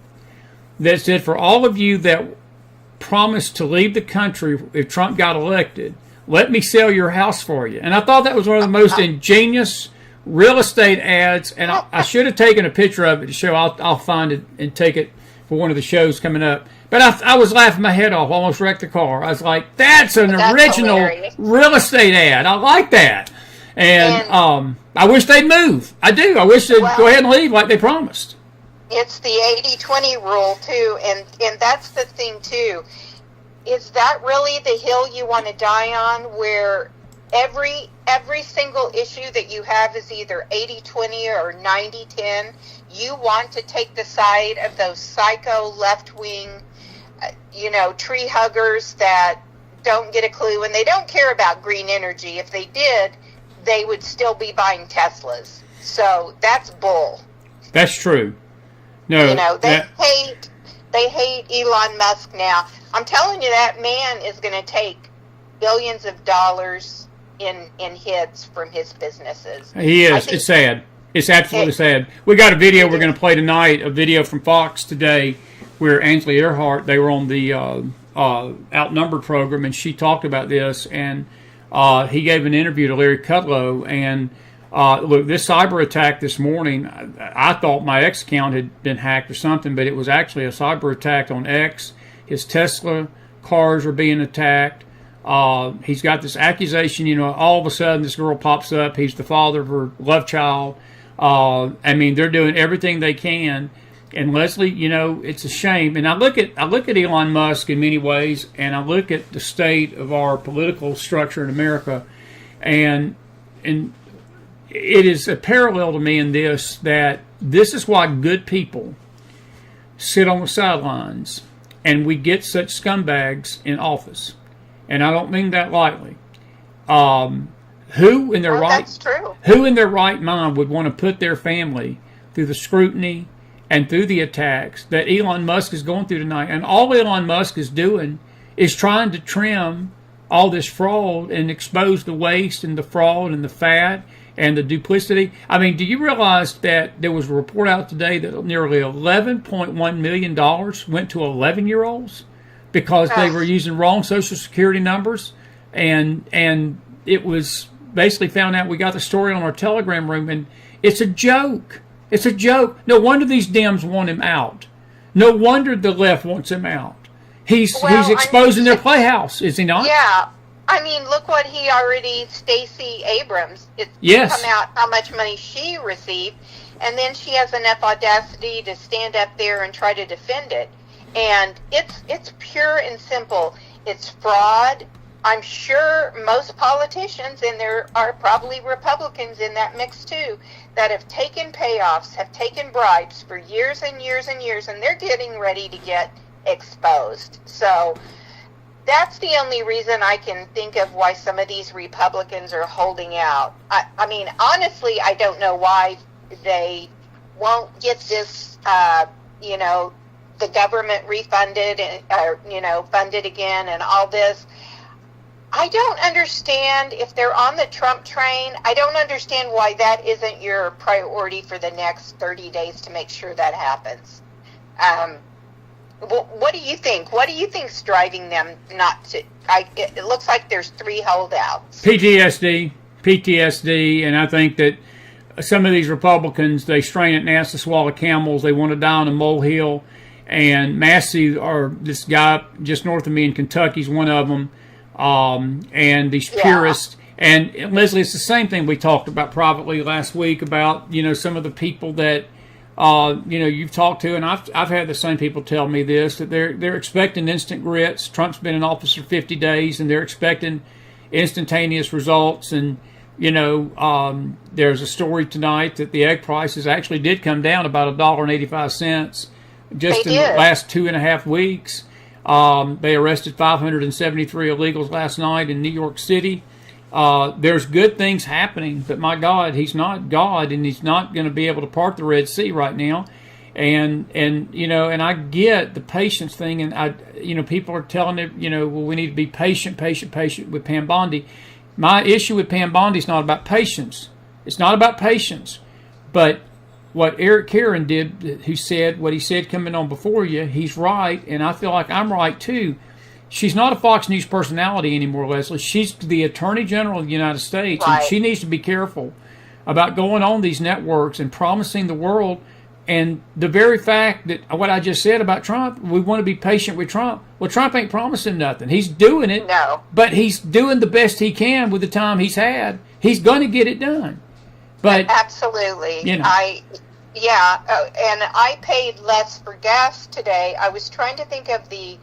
that said, for all of you that promised to leave the country if Trump got elected, let me sell your house for you. And I thought that was one of the most ingenious real estate ads, and I should have taken a picture of it to show. I'll find it and take it for one of the shows coming up. But I was laughing my head off, almost wrecked the car. I was like, that's original hilarious real estate ad. I like that. And I wish they'd move. I do. I wish they'd go ahead and leave like they promised. It's the 80-20 rule, too, and that's the thing, too. Is that really the hill you want to die on, where every single issue that you have is either 80-20 or 90-10? You want to take the side of those psycho left-wing, tree huggers that don't get a clue, and they don't care about green energy. If they did, they would still be buying Teslas. So that's bull. That's true. No, they hate Elon Musk now. I'm telling you, that man is going to take billions of dollars in hits from his businesses. He is. It's sad. It's absolutely sad. We got a video we're going to play tonight, a video from Fox today, where Ainsley Earhart, they were on the Outnumbered program, and she talked about this, and he gave an interview to Larry Kudlow, and look, this cyber attack this morning, I thought my X account had been hacked or something, but it was actually a cyber attack on X. His Tesla cars are being attacked. He's got this accusation, all of a sudden this girl pops up. He's the father of her love child. They're doing everything they can. And Leslie, it's a shame. And I look at Elon Musk in many ways, and I look at the state of our political structure in America, and it is a parallel to me in this, that this is why good people sit on the sidelines and we get such scumbags in office. And I don't mean that lightly. Who in their right mind would want to put their family through the scrutiny and through the attacks that Elon Musk is going through tonight? And all Elon Musk is doing is trying to trim all this fraud and expose the waste and the fraud and the fat and the duplicity. I mean, do you realize that there was a report out today that nearly $11.1 million went to 11-year-olds because they were using wrong Social Security numbers? And it was basically found out. We got the story on our Telegram room, and it's a joke. It's a joke. No wonder these Dems want him out. No wonder the left wants him out. He's exposing their playhouse, is he not? Yeah. I mean, look what Stacey Abrams, it's come out how much money she received, and then she has enough audacity to stand up there and try to defend it. And it's pure and simple. It's fraud. I'm sure most politicians, and there are probably Republicans in that mix too, that have taken payoffs, have taken bribes for years and years and years, and they're getting ready to get exposed. So that's the only reason I can think of why some of these Republicans are holding out. I mean, honestly, I don't know why they won't get this, the government refunded and, funded again and all this. I don't understand if they're on the Trump train. I don't understand why that isn't your priority for the next 30 days to make sure that happens. What do you think? What do you think's driving them not to? It looks like there's 3 holdouts. PTSD, and I think that some of these Republicans, they strain at gnats to swallow camels. They want to die on a molehill. And Massey, or this guy just north of me in Kentucky, is one of them. And these purists. And Leslie, it's the same thing we talked about privately last week about, some of the people that you've talked to, and I've had the same people tell me this, that they're expecting instant grits. Trump's been in office for 50 days, and they're expecting instantaneous results. And there's a story tonight that the egg prices actually did come down about $1.85 just in the last 2.5 weeks. They arrested 573 illegals last night in New York City. There's good things happening, but my God, he's not God, and he's not going to be able to part the Red Sea right now. And I get the patience thing, and people are telling it, we need to be patient with Pam Bondi. My issue with Pam Bondi is not about patience. It's not about patience, but what Eric Caron did, who said what he said coming on before you, he's right, and I feel like I'm right too. She's not a Fox News personality anymore, Leslie. She's the Attorney General of the United States, Right. and she needs to be careful about going on these networks and promising the world. And the very fact that what I just said about Trump, we want to be patient with Trump. Well, Trump ain't promising nothing. He's doing it, No. but he's doing the best he can with the time he's had. He's going to get it done. But Absolutely. You know. And I paid less for gas today. I was trying to think of the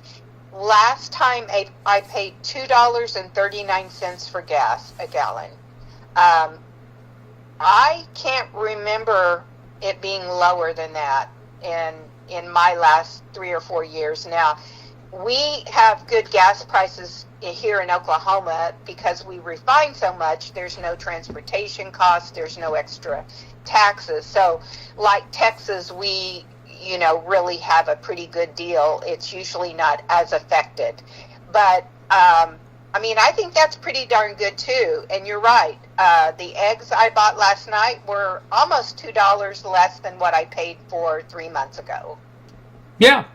last time I paid $2.39 for gas a gallon. I can't remember it being lower than that in my last 3 or 4 years. Now, we have good gas prices here in Oklahoma because we refine so much. There's no transportation costs. There's no extra taxes. So, like Texas, we, really have a pretty good deal. It's usually not as affected. But, I think that's pretty darn good, too. And you're right. The eggs I bought last night were almost $2 less than what I paid for 3 months ago. yeah,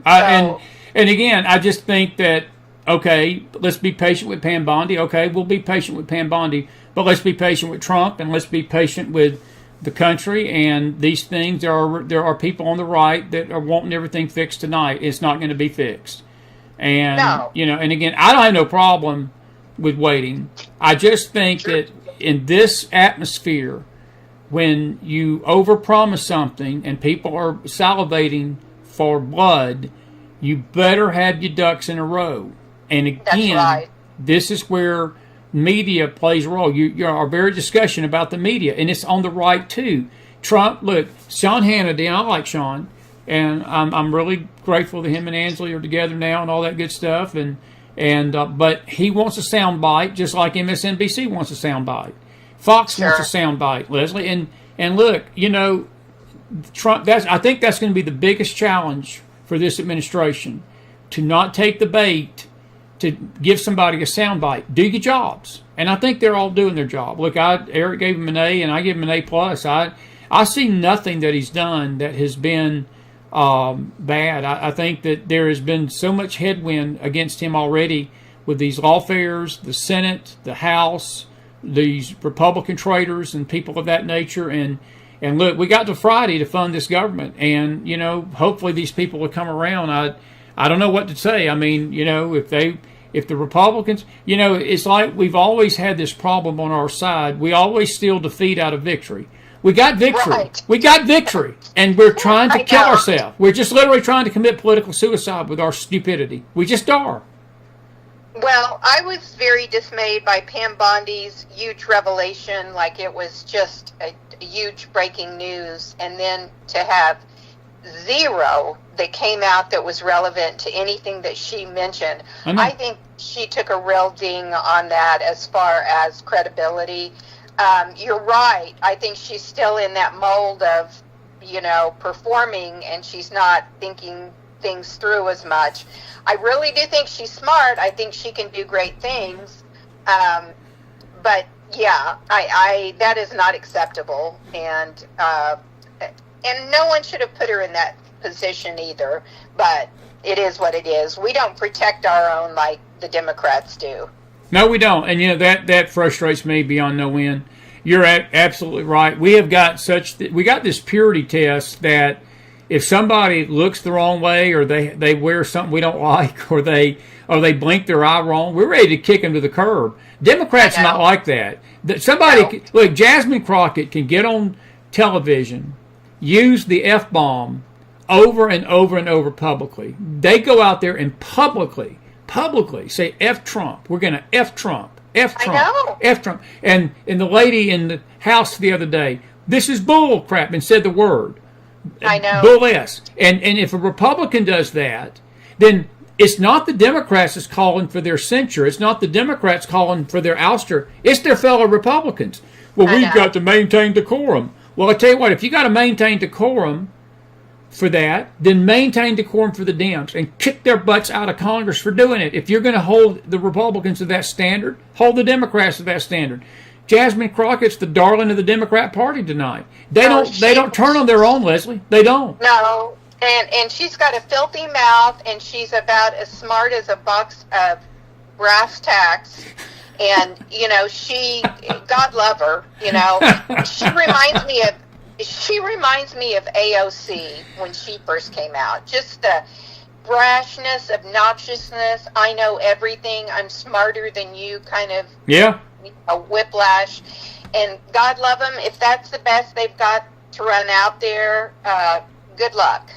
and again, I just think that, okay, let's be patient with Pam Bondi. Okay, we'll be patient with Pam Bondi, but let's be patient with Trump, and let's be patient with the country and these things. There are people on the right that are wanting everything fixed tonight. It's not going to be fixed. And, No. And again, I don't have no problem with waiting. I just think that in this atmosphere, when you overpromise something and people are salivating for blood, you better have your ducks in a row. And again, That's right. this is where media plays a role. Our very discussion about the media, and it's on the right too. Trump, look, Sean Hannity, and I like Sean, and I'm really grateful that him and Ansley are together now and all that good stuff. But he wants a sound bite, just like MSNBC wants a sound bite. Fox wants a sound bite, Leslie. And look, Trump. I think that's going to be the biggest challenge for this administration, to not take the bait, to give somebody a sound bite. Do your jobs, and I think they're all doing their job. Look, Eric gave him an A, and I give him an A plus. I see nothing that he's done that has been bad. I think that there has been so much headwind against him already with these lawfairs, the Senate, the House, these Republican traitors and people of that nature. And look, we got to Friday to fund this government, and hopefully these people will come around. I don't know what to say. I mean, if the Republicans, it's like we've always had this problem on our side. We always steal defeat out of victory. We got victory. Right. We got victory, and we're trying to I kill know. ourselves. We're just literally trying to commit political suicide with our stupidity. We just are. Well, I was very dismayed by Pam Bondi's huge revelation, like it was just a huge breaking news, and then to have zero that came out that was relevant to anything that she mentioned. I think she took a real ding on that as far as credibility. You're right. I think she's still in that mold of, performing, and she's not thinking things through as much. I really do think she's smart. I think she can do great things. But yeah, I that is not acceptable, and no one should have put her in that position either. But it is what it is. We don't protect our own like the Democrats do. No, we don't, and that frustrates me beyond no end. You're absolutely right. We have got we got this purity test that if somebody looks the wrong way, or they wear something we don't like, or they blink their eye wrong, we're ready to kick them to the curb. Democrats are not like that. Look, Jasmine Crockett can get on television, use the F-bomb over and over and over publicly. They go out there and publicly say F Trump. We're going to F Trump. F Trump. I know. F Trump. And the lady in the House the other day, this is bull crap, and said the word. I know. Bull S. And if a Republican does that, then it's not the Democrats that's calling for their censure. It's not the Democrats calling for their ouster. It's their fellow Republicans. Well, we've got to maintain decorum. Well, I tell you what, if you got to maintain decorum for that, then maintain decorum for the Dems and kick their butts out of Congress for doing it. If you're going to hold the Republicans to that standard, hold the Democrats to that standard. Jasmine Crockett's the darling of the Democrat Party tonight. They No, don't turn on their own, Leslie. They don't. No, and she's got a filthy mouth, and she's about as smart as a box of brass tacks. And she, God love her. She reminds me of AOC when she first came out. Just the brashness, obnoxiousness. I know everything. I'm smarter than you. Kind of. Yeah. A whiplash. And God love them. If that's the best they've got to run out there, good luck.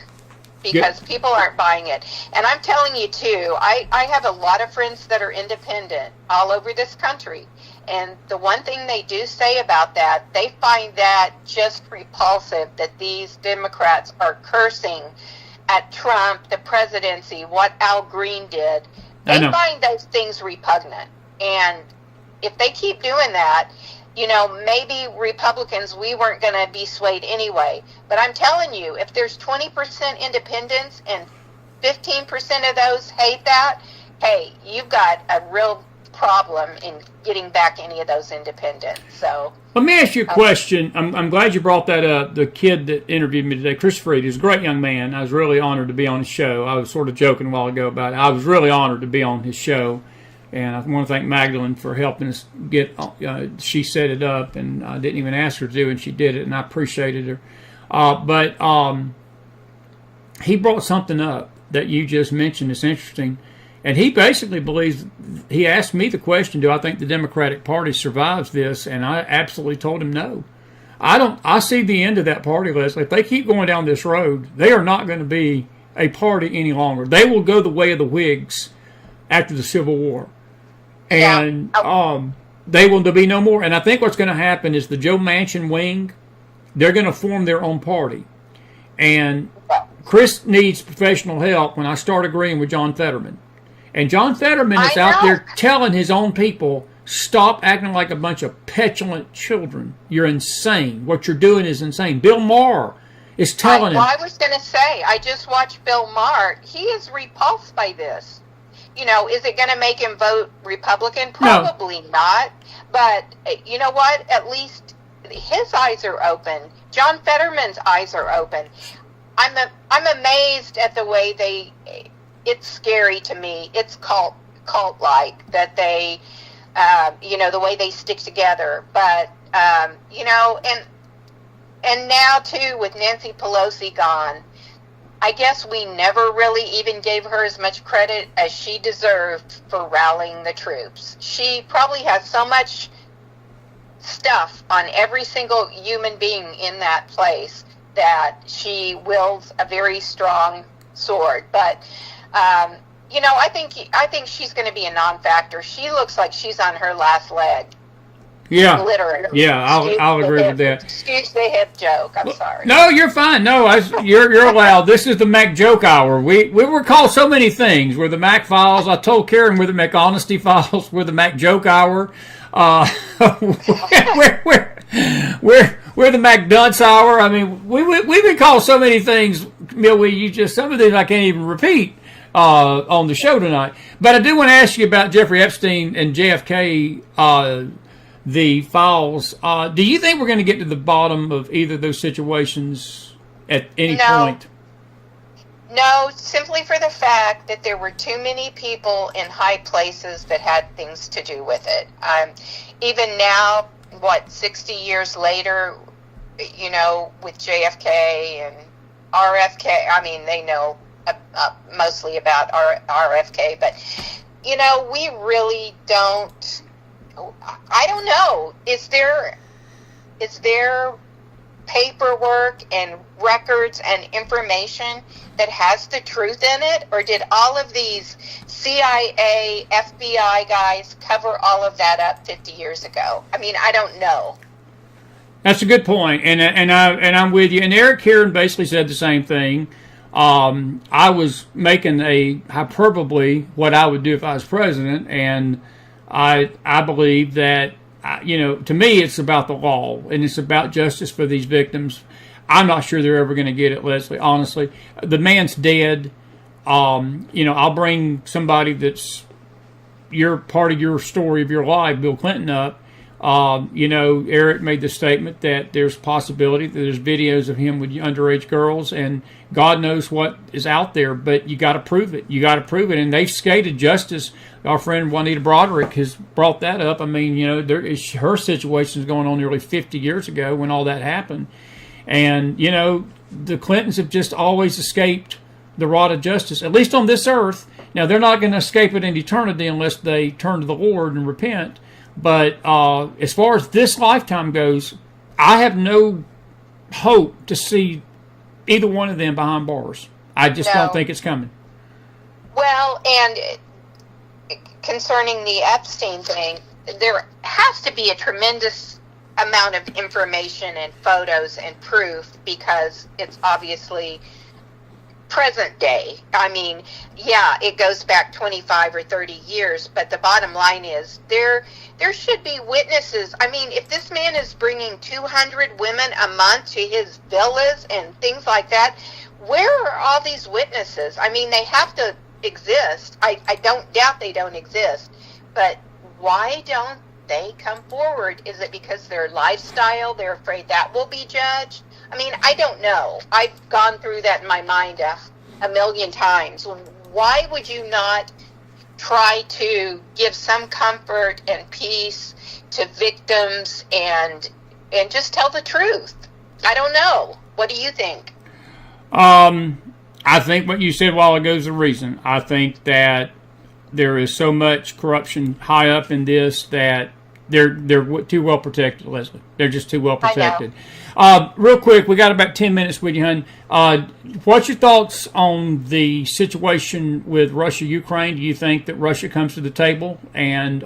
Because people aren't buying it. And I'm telling you, too, I have a lot of friends that are independent all over this country. And the one thing they do say about that, they find that just repulsive that these Democrats are cursing at Trump, the presidency, what Al Green did. They find those things repugnant. And if they keep doing that, maybe Republicans, we weren't going to be swayed anyway. But I'm telling you, if there's 20% independents and 15% of those hate that, hey, you've got a real problem in getting back any of those independents. So let me ask you a question. I'm glad you brought that up. The kid that interviewed me today, Christopher, he's a great young man. I was really honored to be on his show. I was sort of joking a while ago about it. I was really honored to be on his show. And I want to thank Magdalene for helping us get, she set it up, and I didn't even ask her to do it, and she did it, and I appreciated her. But he brought something up that you just mentioned that's interesting. And he basically believes, he asked me the question, do I think the Democratic Party survives this? And I absolutely told him no. I see the end of that party, Leslie. If they keep going down this road, they are not going to be a party any longer. They will go the way of the Whigs after the Civil War. And there'll be no more. And I think what's going to happen is the Joe Manchin wing, they're going to form their own party. And Chris needs professional help when I start agreeing with John Fetterman. And John Fetterman is out there telling his own people, stop acting like a bunch of petulant children. You're insane. What you're doing is insane. Bill Maher is telling him. Well, I was going to say, I just watched Bill Maher. He is repulsed by this. Is it going to make him vote Republican? Probably not. But you know what? At least his eyes are open. John Fetterman's eyes are open. I'm amazed at the way it's scary to me. It's cult-like that they, the way they stick together. But, and now, too, with Nancy Pelosi gone, I guess we never really even gave her as much credit as she deserved for rallying the troops. She probably has so much stuff on every single human being in that place that she wields a very strong sword. But, I think she's going to be a non-factor. She looks like she's on her last leg. Yeah, literally. Yeah, I'll agree with that. Excuse the hip joke. I'm sorry. No, you're fine. No, you're allowed. This is the Mac Joke Hour. We were called so many things. We're the McFiles. I told Caron we're the McHonesty Files. We're the Mac Joke Hour. We're the Mac Dunce Hour. I mean, we've been called so many things, Millwee. Some of these I can't even repeat on the show tonight. But I do want to ask you about Jeffrey Epstein and JFK. The files. Do you think we're going to get to the bottom of either of those situations at any point? No, simply for the fact that there were too many people in high places that had things to do with it. Even now, 60 years later, with JFK and RFK, I mean, they know mostly about RFK, but, we really don't. I don't know. Is there paperwork and records and information that has the truth in it, or did all of these CIA, FBI guys cover all of that up 50 years ago? I mean, I don't know. That's a good point, and I'm with you. And Eric Caron basically said the same thing. I was making a hyperbole what I would do if I was president, and I believe that, to me, it's about the law, and it's about justice for these victims. I'm not sure they're ever going to get it, Leslie, honestly. The man's dead. I'll bring somebody that's part of your story of your life, Bill Clinton, up. Eric made the statement that there's possibility that there's videos of him with underage girls, and God knows what is out there, but you got to prove it. You got to prove it, and they've skated justice. Our friend Juanita Broderick has brought that up. I mean, her situation is going on nearly 50 years ago when all that happened, and the Clintons have just always escaped the rod of justice, at least on this earth. Now they're not going to escape it in eternity unless they turn to the Lord and repent. But as far as this lifetime goes, I have no hope to see either one of them behind bars. I just don't think it's coming. Well, and concerning the Epstein thing, there has to be a tremendous amount of information and photos and proof, because it's obviously present day. I mean, yeah, it goes back 25 or 30 years, but the bottom line is there should be witnesses. I mean, if this man is bringing 200 women a month to his villas and things like that, where are all these witnesses? I mean, they have to exist. I don't doubt they don't exist, but why don't they come forward? Is it because their lifestyle, they're afraid that will be judged? I mean, I don't know. I've gone through that in my mind a million times. Why would you not try to give some comfort and peace to victims and just tell the truth? I don't know. What do you think? I think what you said a while ago is the reason. I think that there is so much corruption high up in this that they're too well protected, Leslie. They're just too well protected. Real quick, we got about 10 minutes with you, hon. What's your thoughts on the situation with Russia-Ukraine? Do you think that Russia comes to the table and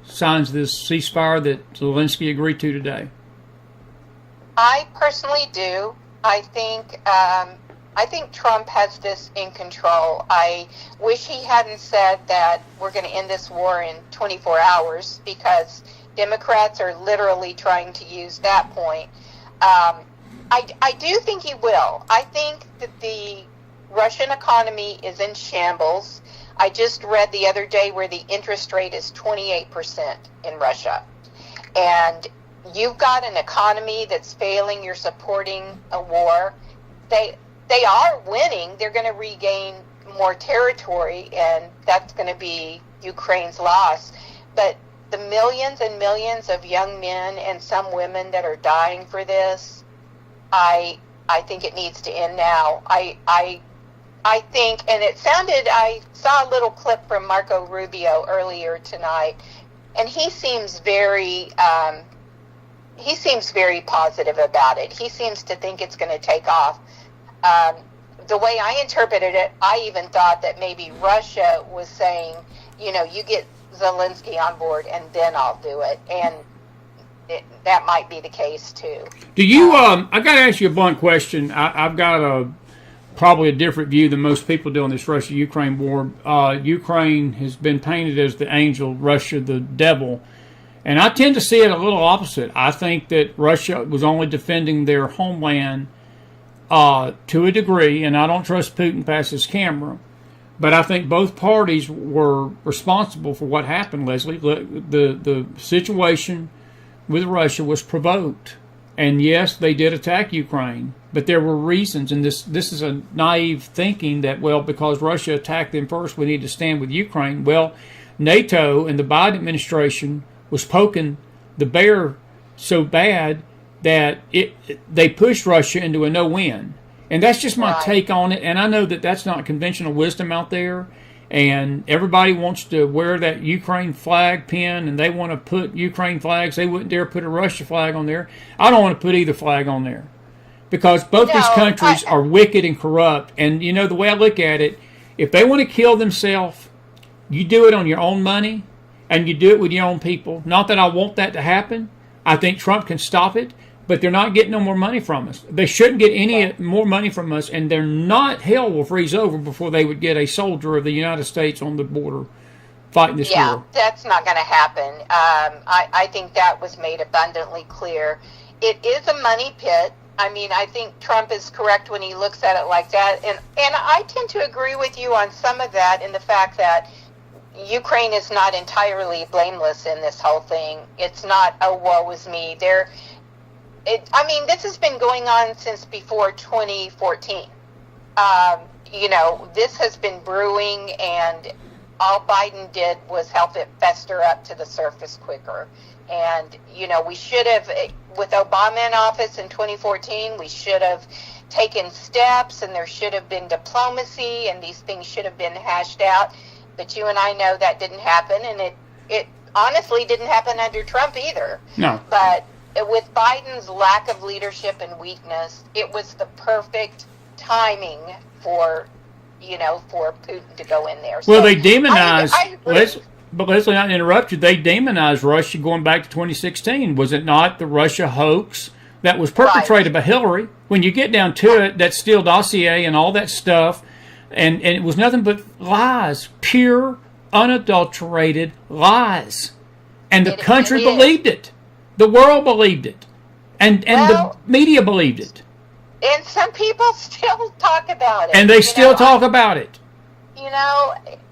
signs this ceasefire that Zelensky agreed to today? I personally do. I think Trump has this in control. I wish he hadn't said that we're going to end this war in 24 hours, because Democrats are literally trying to use that point. I do think he will. I think that the Russian economy is in shambles. I just read the other day where the interest rate is 28% in Russia. And you've got an economy that's failing. You're supporting a war. They are winning. They're going to regain more territory, and that's going to be Ukraine's loss. But the millions and millions of young men and some women that are dying for this, I think it needs to end now. I think, and it sounded, I saw a little clip from Marco Rubio earlier tonight, and he seems very positive about it. He seems to think it's going to take off. The way I interpreted it, I even thought that maybe Russia was saying, you get Zelensky on board and then I'll do it. And that might be the case too. Do you, I got to ask you a blunt question. I've got probably a different view than most people do on this Russia-Ukraine war. Ukraine has been painted as the angel, Russia the devil. And I tend to see it a little opposite. I think that Russia was only defending their homeland to a degree, and I don't trust Putin past his camera. But I think both parties were responsible for what happened, Leslie. The situation with Russia was provoked. And yes, they did attack Ukraine, but there were reasons, and this is a naive thinking that, well, because Russia attacked them first, we need to stand with Ukraine. Well, NATO and the Biden administration was poking the bear so bad that they pushed Russia into a no-win. And that's just my take on it. And I know that that's not conventional wisdom out there. And everybody wants to wear that Ukraine flag pin, and they want to put Ukraine flags. They wouldn't dare put a Russia flag on there. I don't want to put either flag on there, because both these countries are wicked and corrupt. And, the way I look at it, if they want to kill themselves, you do it on your own money, and you do it with your own people. Not that I want that to happen. I think Trump can stop it. But they're not getting no more money from us. They shouldn't get any more money from us, and they're not. Hell will freeze over before they would get a soldier of the United States on the border fighting this war. Yeah, that's not going to happen. I think that was made abundantly clear. It is a money pit. I mean, I think Trump is correct when he looks at it like that, and I tend to agree with you on some of that, in the fact that Ukraine is not entirely blameless in this whole thing. It's not, oh, woe is me. This has been going on since before 2014. This has been brewing, and all Biden did was help it fester up to the surface quicker. And, we should have, with Obama in office in 2014, we should have taken steps, and there should have been diplomacy, and these things should have been hashed out. But you and I know that didn't happen, and it honestly didn't happen under Trump either. No. But with Biden's lack of leadership and weakness, it was the perfect timing for Putin to go in there. Well, so they demonized, but Leslie, not to interrupt you, they demonized Russia going back to 2016. Was it not the Russia hoax that was perpetrated by Hillary? When you get down to it, that Steele dossier and all that stuff, and it was nothing but lies, pure, unadulterated lies. And the country believed it. The world believed it. And the media believed it. And some people still talk about it. And they still talk about it.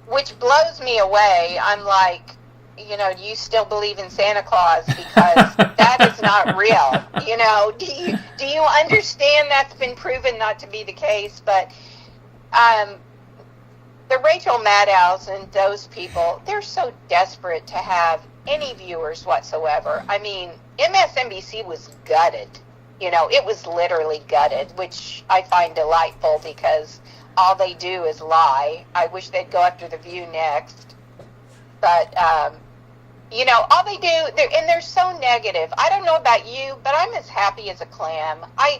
Which blows me away. I'm like, do you still believe in Santa Claus? Because that is not real. Do you understand that's been proven not to be the case? But the Rachel Maddows and those people, they're so desperate to have any viewers whatsoever. I mean, MSNBC was gutted. It was literally gutted, which I find delightful because all they do is lie. I wish they'd go after The View next. But, all they do, they're so negative. I don't know about you, but I'm as happy as a clam. I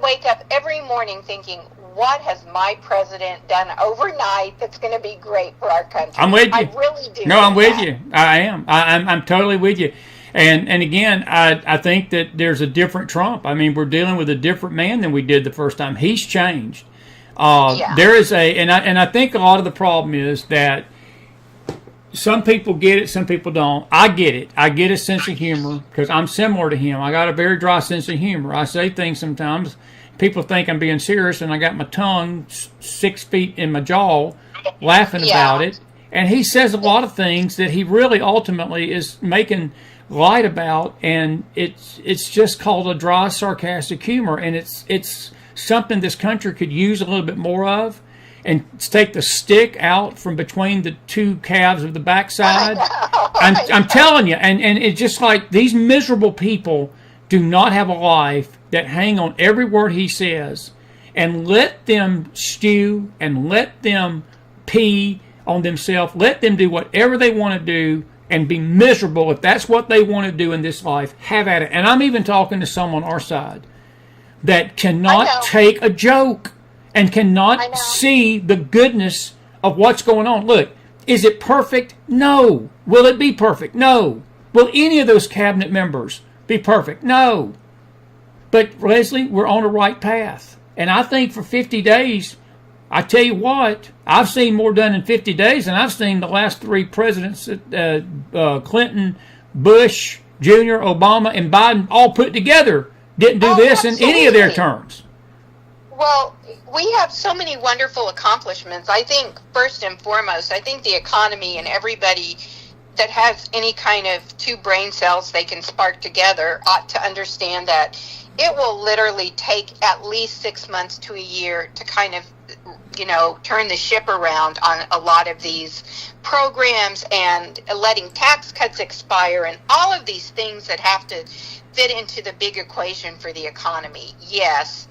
wake up every morning thinking, what has my president done overnight that's going to be great for our country? I'm with you. I really do. No, I'm with you. I am. I'm totally with you. And again, I think that there's a different Trump. I mean, we're dealing with a different man than we did the first time. He's changed. There is and I think a lot of the problem is that some people get it, some people don't. I get it. I get a sense of humor because I'm similar to him. I got a very dry sense of humor. I say things sometimes. People think I'm being serious, and I got my tongue 6 feet in my jaw laughing about it. And he says a lot of things that he really ultimately is making light about, and it's just called a dry, sarcastic humor, and it's something this country could use a little bit more of, and take the stick out from between the two calves of the backside. I'm telling you, and it's just like these miserable people do not have a life that hang on every word he says, and let them stew and let them pee on themselves, let them do whatever they want to do and be miserable. If that's what they want to do in this life, have at it. And I'm even talking to someone on our side that cannot take a joke and cannot see the goodness of what's going on. Look, is it perfect? No. Will it be perfect? No. Will any of those cabinet members be perfect? No. But Leslie, we're on the right path. And I think for 50 days, I tell you what, I've seen more done in 50 days than I've seen the last 3 presidents, Clinton, Bush, Jr., Obama, and Biden all put together didn't do this in any of their terms. Well, we have so many wonderful accomplishments. I think, first and foremost, I think the economy and everybody that has any kind of 2 brain cells they can spark together ought to understand that it will literally take at least 6 months to a year to kind of, turn the ship around on a lot of these programs and letting tax cuts expire and all of these things that have to fit into the big equation for the economy. Yes.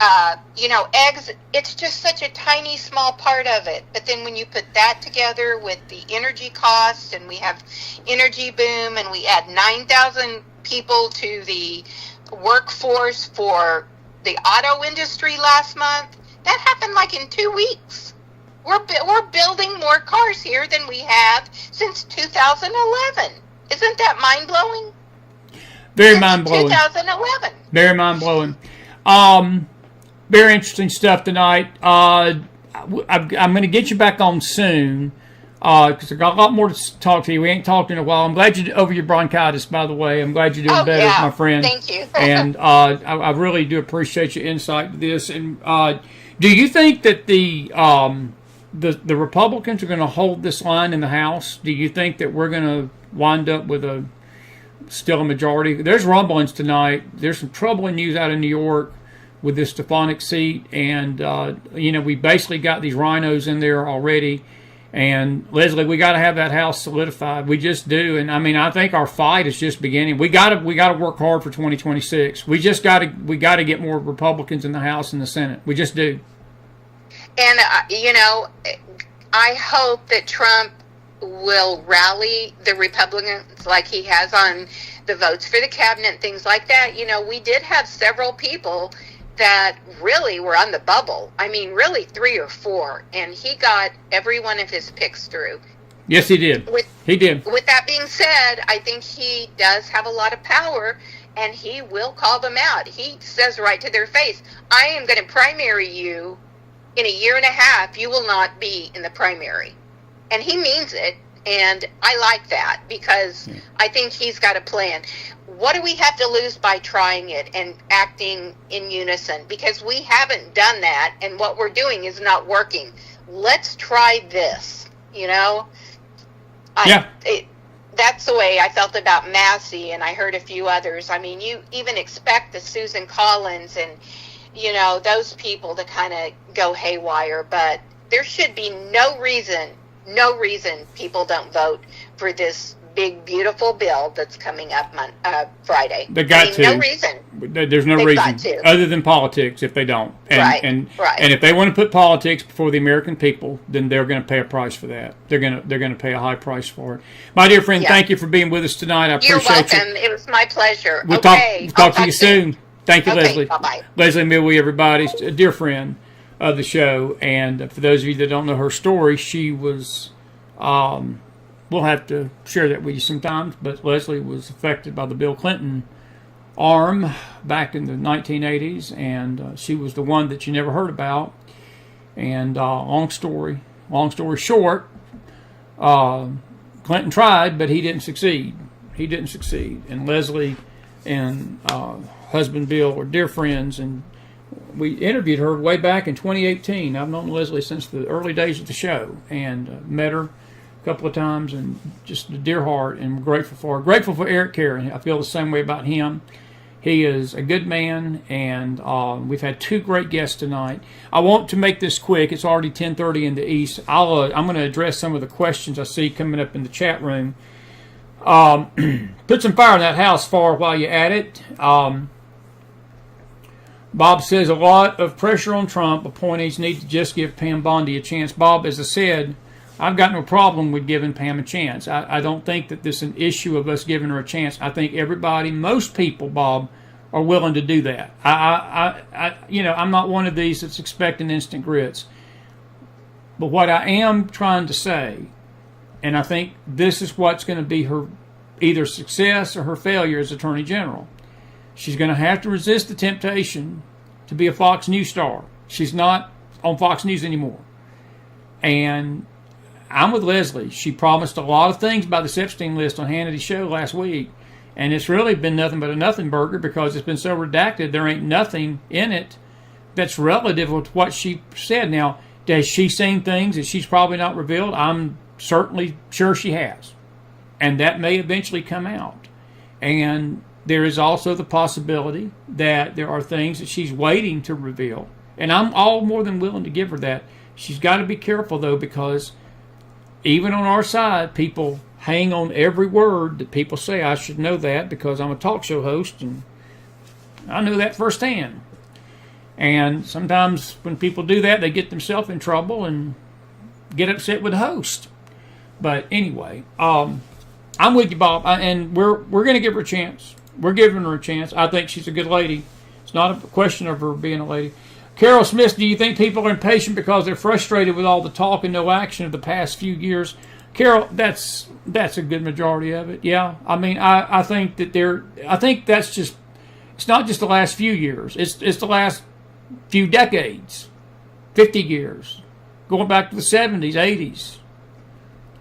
Eggs, it's just such a tiny, small part of it. But then when you put that together with the energy costs, and we have energy boom, and we add 9,000 people to the workforce for the auto industry last month, that happened like in 2 weeks. We're building more cars here than we have since 2011. Isn't that mind-blowing? Very mind-blowing. 2011. Very mind-blowing. Very interesting stuff tonight. I'm going to get you back on soon because I got a lot more to talk to you. We ain't talked in a while. I'm glad you're over your bronchitis, by the way. I'm glad you're doing better, my friend. Thank you. And I really do appreciate your insight to this. And do you think that the the Republicans are going to hold this line in the House? Do you think that we're going to wind up with still a majority? There's rumblings tonight. There's some troubling news out of New York with this Stefanik seat, and we basically got these rhinos in there already. And Leslie, we got to have that House solidified. We just do. And I mean, I think our fight is just beginning. We got to work hard for 2026. We got to get more Republicans in the House and the Senate. We just do. And I hope that Trump will rally the Republicans like he has on the votes for the cabinet, things like that. We did have several people that really were on the bubble. I mean, really 3 or 4, and he got every one of his picks through. Yes, he did. He did. With that being said, I think he does have a lot of power, and he will call them out. He says right to their face, I am going to primary you in a year and a half. You will not be in the primary. And he means it, and I like that because I think he's got a plan. What do we have to lose by trying it and acting in unison? Because we haven't done that, and what we're doing is not working. Let's try this, that's the way I felt about Massey, and I heard a few others. I mean, you even expect the Susan Collins and, those people to kind of go haywire, but there should be no reason people don't vote for this big, beautiful bill that's coming up Friday. They got to. No reason. There's no reason other than politics if they don't. And if they want to put politics before the American people, then they're going to pay a price for that. They're going to pay a high price for it. My dear friend, thank you for being with us tonight. I appreciate you. You're welcome. It was my pleasure. We'll talk to you soon. Thank you, Leslie. Bye-bye. Leslie Millwee, everybody, a dear friend of the show. And for those of you that don't know her story, she was... we'll have to share that with you sometimes, but Leslie was affected by the Bill Clinton arm back in the 1980s, and she was the one that you never heard about. And long story short, Clinton tried, but he didn't succeed. And Leslie and husband Bill were dear friends, and we interviewed her way back in 2018. I've known Leslie since the early days of the show, and met her a couple of times, and just a dear heart, and we're grateful for her. Grateful for Eric Caron. I feel the same way about him. He is a good man, and we've had 2 great guests tonight. I want to make this quick. It's already 10:30 in the East. I'm going to address some of the questions I see coming up in the chat room. Put some fire in that house, Far, while you're at it. Bob says a lot of pressure on Trump. Appointees need to just give Pam Bondi a chance. Bob, as I said, I've got no problem with giving Pam a chance. I don't think that this is an issue of us giving her a chance. I think most people, Bob, are willing to do that. I'm not one of these that's expecting instant grits. But what I am trying to say, and I think this is what's going to be her either success or her failure as Attorney General. She's going to have to resist the temptation to be a Fox News star. She's not on Fox News anymore. And I'm with Leslie. She promised a lot of things by the Epstein list on Hannity's show last week. And it's really been nothing but a nothing burger because it's been so redacted. There ain't nothing in it that's relative to what she said. Now, has she seen things that she's probably not revealed? I'm certainly sure she has. And that may eventually come out. And there is also the possibility that there are things that she's waiting to reveal. And I'm all more than willing to give her that. She's got to be careful, though, because even on our side, people hang on every word that people say. I should know that because I'm a talk show host, and I know that firsthand. And sometimes when people do that, they get themselves in trouble and get upset with the host. But anyway, I'm with you, Bob, and we're going to give her a chance. We're giving her a chance. I think she's a good lady. It's not a question of her being a lady. Carol Smith, do you think people are impatient because they're frustrated with all the talk and no action of the past few years? Carol, that's a good majority of it. Yeah, I mean, I think that I think that's just. It's not just the last few years. It's the last few decades, 50 years, going back to the 70s,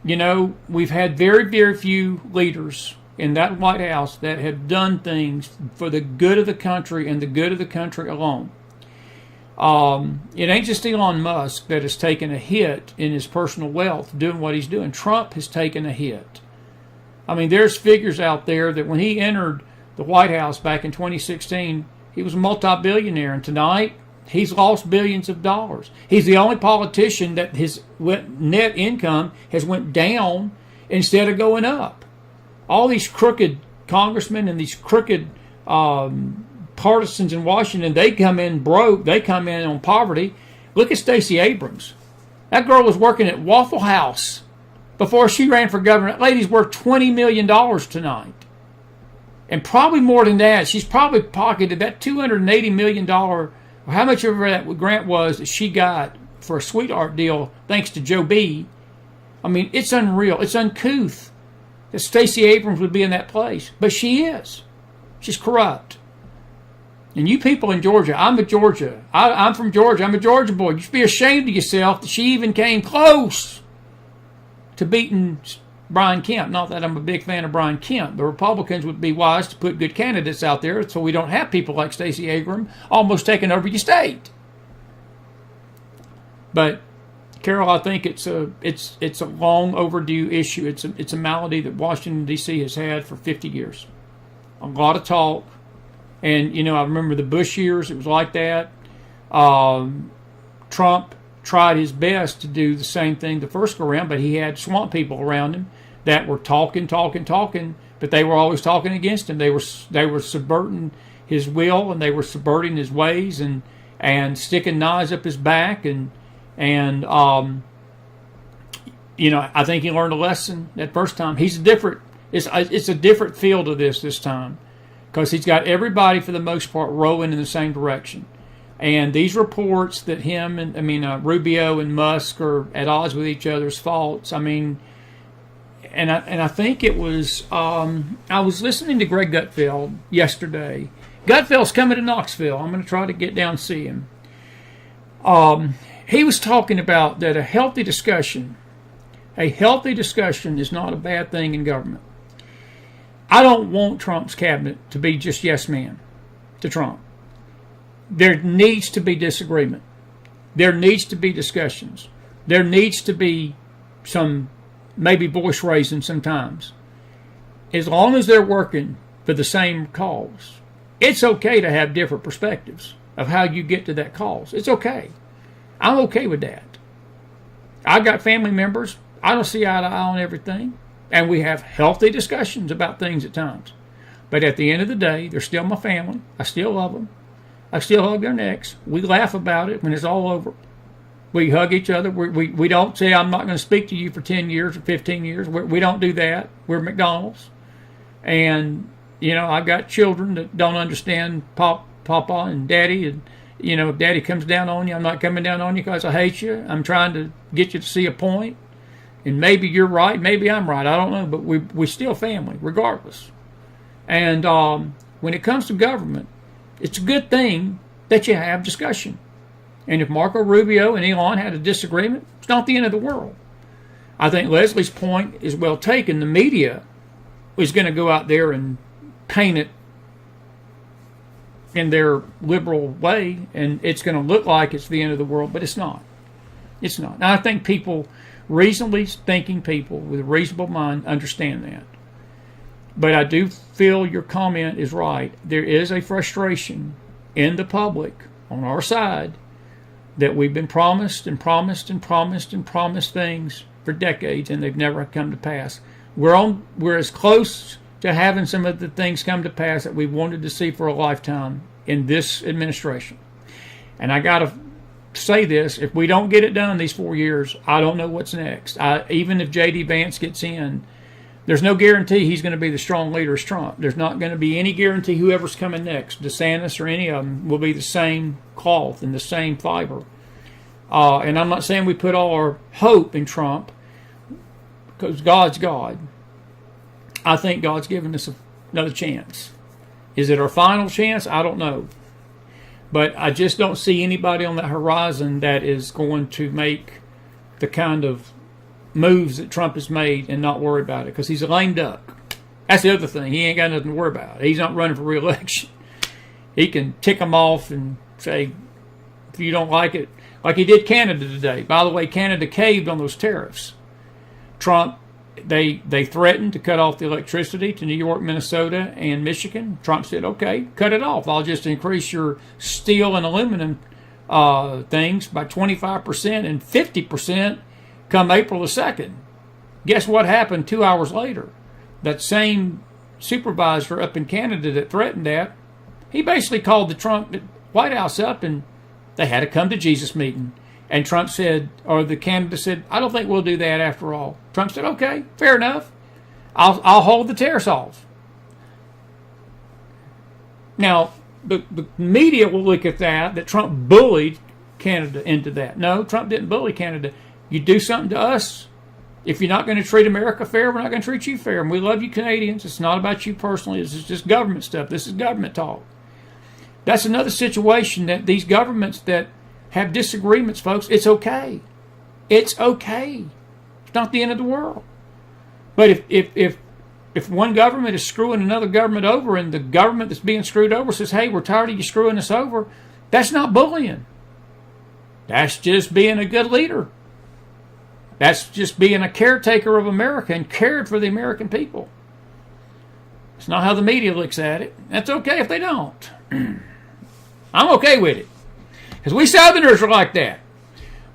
80s. We've had very, very few leaders in that White House that have done things for the good of the country and the good of the country alone. It ain't just Elon Musk that has taken a hit in his personal wealth doing what he's doing. Trump has taken a hit. I mean, there's figures out there that when he entered the White House back in 2016, he was a multi-billionaire, and tonight he's lost billions of dollars. He's the only politician that his net income has went down instead of going up. All these crooked congressmen and these crooked partisans in Washington, they come in broke. They come in on poverty. Look at Stacey Abrams. That girl was working at Waffle House before she ran for governor. That lady's worth $20 million tonight. And probably more than that. She's probably pocketed that $280 million, or how much of that grant was that she got for a sweetheart deal thanks to Joe B. I mean, it's unreal. It's uncouth that Stacey Abrams would be in that place. But she is. She's corrupt. And you people in Georgia, I'm from Georgia. I'm a Georgia boy. You should be ashamed of yourself that she even came close to beating Brian Kemp. Not that I'm a big fan of Brian Kemp. The Republicans would be wise to put good candidates out there so we don't have people like Stacey Abrams almost taking over your state. But Carol, I think it's a long overdue issue. It's a malady that Washington D.C. has had for 50 years. A lot of talk. And, I remember the Bush years, it was like that. Trump tried his best to do the same thing the first go around, but he had swamp people around him that were talking, but they were always talking against him. They were subverting his will, and they were subverting his ways, and sticking knives up his back, and I think he learned a lesson that first time. It's a different feel to this time, because he's got everybody, for the most part, rowing in the same direction. And these reports that Rubio and Musk are at odds with each other's faults. And I think it was, I was listening to Greg Gutfeld yesterday. Gutfeld's coming to Knoxville. I'm going to try to get down and see him. He was talking about that a healthy discussion is not a bad thing in government. I don't want Trump's cabinet to be just yes man to Trump. There needs to be disagreement. There needs to be discussions. There needs to be some maybe voice raising sometimes. As long as they're working for the same cause, it's okay to have different perspectives of how you get to that cause. It's okay. I'm okay with that. I've got family members. I don't see eye to eye on everything. And we have healthy discussions about things at times. But at the end of the day, they're still my family. I still love them. I still hug their necks. We laugh about it when it's all over. We hug each other. We don't say, I'm not going to speak to you for 10 years or 15 years. We don't do that. We're McDonald's. And, I've got children that don't understand Papa and Daddy. And, if Daddy comes down on you, I'm not coming down on you because I hate you. I'm trying to get you to see a point. And maybe you're right, maybe I'm right, I don't know, but we're still family, regardless. And when it comes to government, it's a good thing that you have discussion. And if Marco Rubio and Elon had a disagreement, it's not the end of the world. I think Leslie's point is well taken. The media is going to go out there and paint it in their liberal way, and it's going to look like it's the end of the world, but it's not. It's not. And I think reasonably thinking people with a reasonable mind understand that. But I do feel your comment is right. There is a frustration in the public on our side that we've been promised things for decades, and they've never come to pass. We're as close to having some of the things come to pass that we wanted to see for a lifetime in this administration. And I got to say this, if we don't get it done these 4 years, I don't know what's next. Even if J.D. Vance gets in, there's no guarantee he's going to be the strong leader as Trump. There's not going to be any guarantee whoever's coming next, DeSantis or any of them, will be the same cloth and the same fiber. And I'm not saying we put all our hope in Trump, because God's God. I think God's given us another chance. Is it our final chance? I don't know. But I just don't see anybody on that horizon that is going to make the kind of moves that Trump has made and not worry about it, because he's a lame duck. That's the other thing. He ain't got nothing to worry about. He's not running for re-election. He can tick them off and say, if you don't like it, like he did Canada today. By the way, Canada caved on those tariffs. Trump, they threatened to cut off the electricity to New York, Minnesota, and Michigan. Trump said, okay, cut it off. I'll just increase your steel and aluminum things by 25% and 50% come April the 2nd. Guess what happened 2 hours later? That same supervisor up in Canada that threatened that, he basically called the Trump White House up, and they had a come to Jesus meeting. And Trump said, or the Canada said, I don't think we'll do that after all. Trump said, okay, fair enough. I'll hold the tariffs off. Now, the media will look at that Trump bullied Canada into that. No, Trump didn't bully Canada. You do something to us, if you're not going to treat America fair, we're not going to treat you fair. And we love you Canadians. It's not about you personally. This is just government stuff. This is government talk. That's another situation that these governments that have disagreements, folks, it's okay. It's okay. It's not the end of the world. But if one government is screwing another government over and the government that's being screwed over says, hey, we're tired of you screwing us over, that's not bullying. That's just being a good leader. That's just being a caretaker of America and cared for the American people. It's not how the media looks at it. That's okay if they don't. I'm okay with it. Because we Southerners are like that.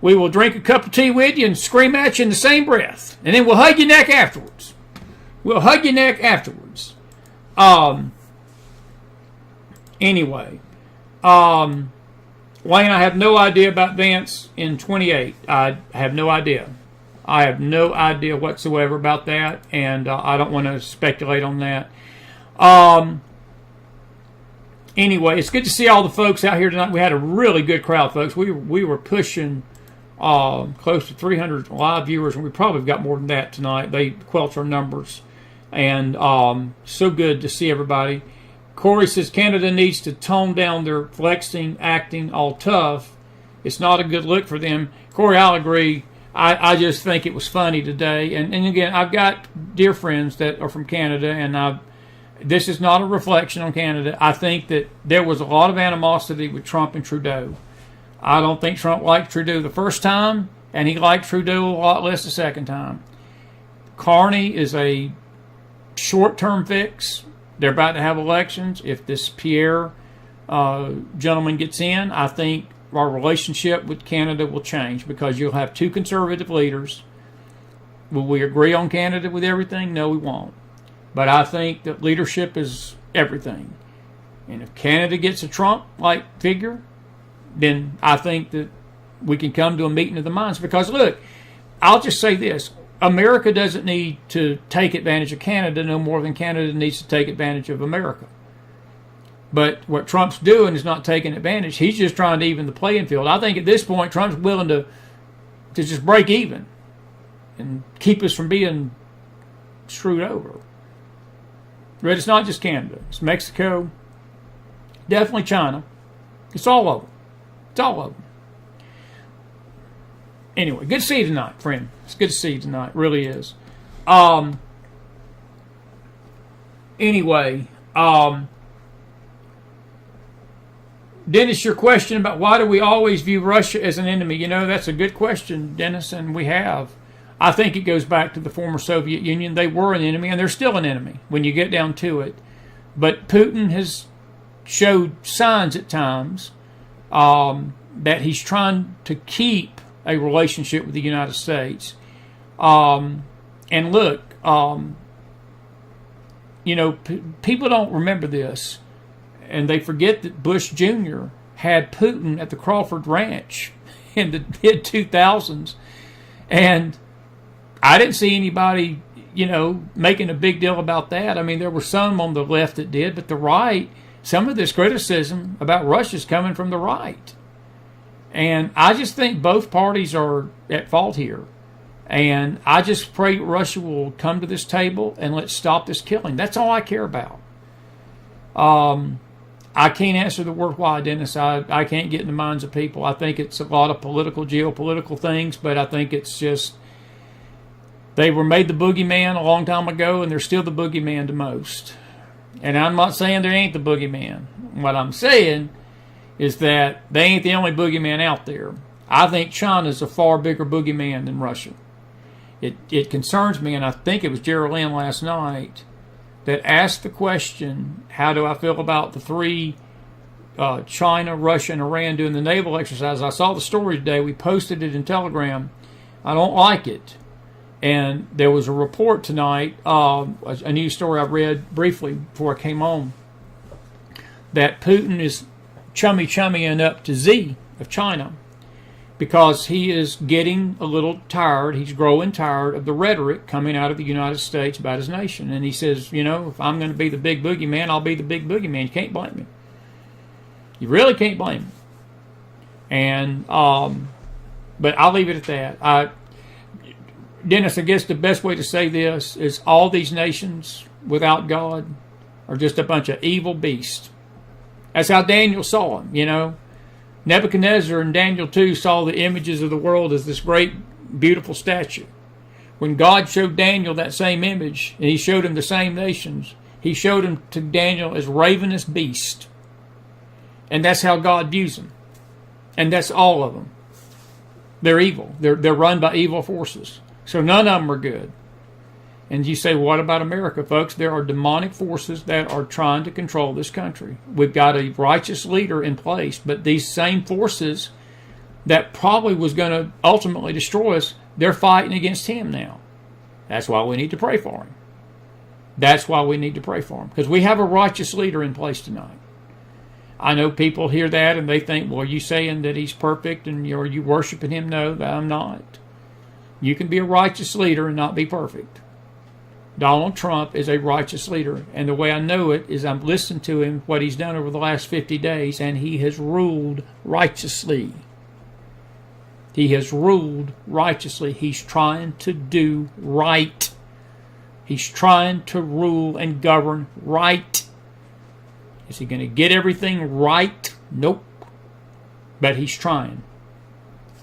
We will drink a cup of tea with you and scream at you in the same breath. And then we'll hug your neck afterwards. We'll hug your neck afterwards. Anyway. Wayne, I have no idea about Vance in 28. I have no idea. I have no idea whatsoever about that, and I don't want to speculate on that. Anyway, it's good to see all the folks out here tonight. We had a really good crowd, folks. We were pushing close to 300 live viewers, and we probably got more than that tonight. They quelched our numbers, and so good to see everybody. Corey says Canada needs to tone down their flexing, acting all tough. It's not a good look for them. Corey, I'll agree. I just think it was funny today. And again, I've got dear friends that are from Canada, and this is not a reflection on Canada. I think that there was a lot of animosity with Trump and Trudeau. I don't think Trump liked Trudeau the first time, and he liked Trudeau a lot less the second time. Carney is a short-term fix. They're about to have elections. If this Pierre gentleman gets in, I think our relationship with Canada will change because you'll have two conservative leaders. Will we agree on Canada with everything? No, we won't. But I think that leadership is everything. And if Canada gets a Trump-like figure, then I think that we can come to a meeting of the minds. Because, look, I'll just say this. America doesn't need to take advantage of Canada no more than Canada needs to take advantage of America. But what Trump's doing is not taking advantage. He's just trying to even the playing field. I think at this point, Trump's willing to just break even and keep us from being screwed over. But it's not just Canada. It's Mexico. Definitely China. It's all of them. It's all of them. Anyway, good to see you tonight, friend. It's good to see you tonight. It really is. Anyway, Dennis, your question about why do we always view Russia as an enemy? You know, that's a good question, Dennis, and we have. I think it goes back to the former Soviet Union. They were an enemy, and they're still an enemy when you get down to it. But Putin has showed signs at times that he's trying to keep a relationship with the United States. And look, you know, people don't remember this, and they forget that Bush Jr. had Putin at the Crawford Ranch in the mid-2000s, and I didn't see anybody, you know, making a big deal about that. I mean, there were some on the left that did, but the right, some of this criticism about Russia is coming from the right. And I just think both parties are at fault here. And I just pray Russia will come to this table and let's stop this killing. That's all I care about. I can't answer the word why, Dennis. I can't get in the minds of people. I think it's a lot of political, geopolitical things, but I think it's just they were made the boogeyman a long time ago, and they're still the boogeyman to most. And I'm not saying there ain't the boogeyman. What I'm saying is that they ain't the only boogeyman out there. I think China's a far bigger boogeyman than Russia. It concerns me, and I think it was Geraldine last night that asked the question, how do I feel about the three, China, Russia, and Iran doing the naval exercise? I saw the story today. We posted it in Telegram. I don't like it. And there was a report tonight, a news story I read briefly before I came on, that Putin is chummying up to Xi of China because he is getting a little tired. He's growing tired of the rhetoric coming out of the United States about his nation. And he says, if I'm going to be the big boogeyman, I'll be the big boogeyman. You can't blame me. You really can't blame him. And, but I'll leave it at that. Dennis, I guess the best way to say this is all these nations without God are just a bunch of evil beasts. That's how Daniel saw them, Nebuchadnezzar and Daniel 2 saw the images of the world as this great, beautiful statue. When God showed Daniel that same image, and he showed him the same nations, he showed them to Daniel as ravenous beasts. And that's how God views them. And that's all of them. They're evil. They're run by evil forces. So none of them are good. And you say, what about America, folks? There are demonic forces that are trying to control this country. We've got a righteous leader in place, but these same forces that probably was going to ultimately destroy us, they're fighting against him now. That's why we need to pray for him. That's why we need to pray for him, because we have a righteous leader in place tonight. I know people hear that and they think, well, are you saying that he's perfect and are you worshiping him? No, I'm not. You can be a righteous leader and not be perfect. Donald Trump is a righteous leader, and the way I know it is I've listened to him, what he's done over the last 50 days, and he has ruled righteously. He has ruled righteously. He's trying to do right. He's trying to rule and govern right. Is he going to get everything right? Nope. But he's trying.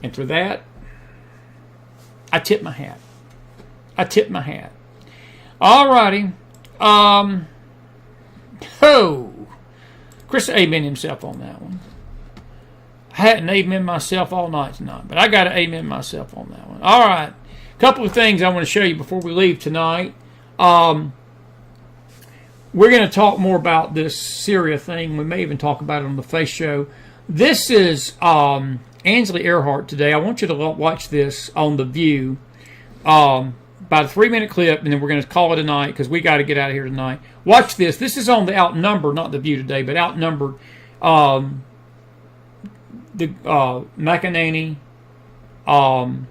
And for that, I tip my hat. I tip my hat. Alrighty. Chris amen himself on that one. I hadn't amen myself all night tonight, but I got to amen myself on that one. Alright. A couple of things I want to show you before we leave tonight. We're going to talk more about this Syria thing. We may even talk about it on the Face Show. This is Ainsley Earhart today. I want you to watch this on The View. About a 3-minute clip, and then we're going to call it a night because we got to get out of here tonight. Watch this. This is on the Outnumbered, not The View today, but Outnumbered. McEnany and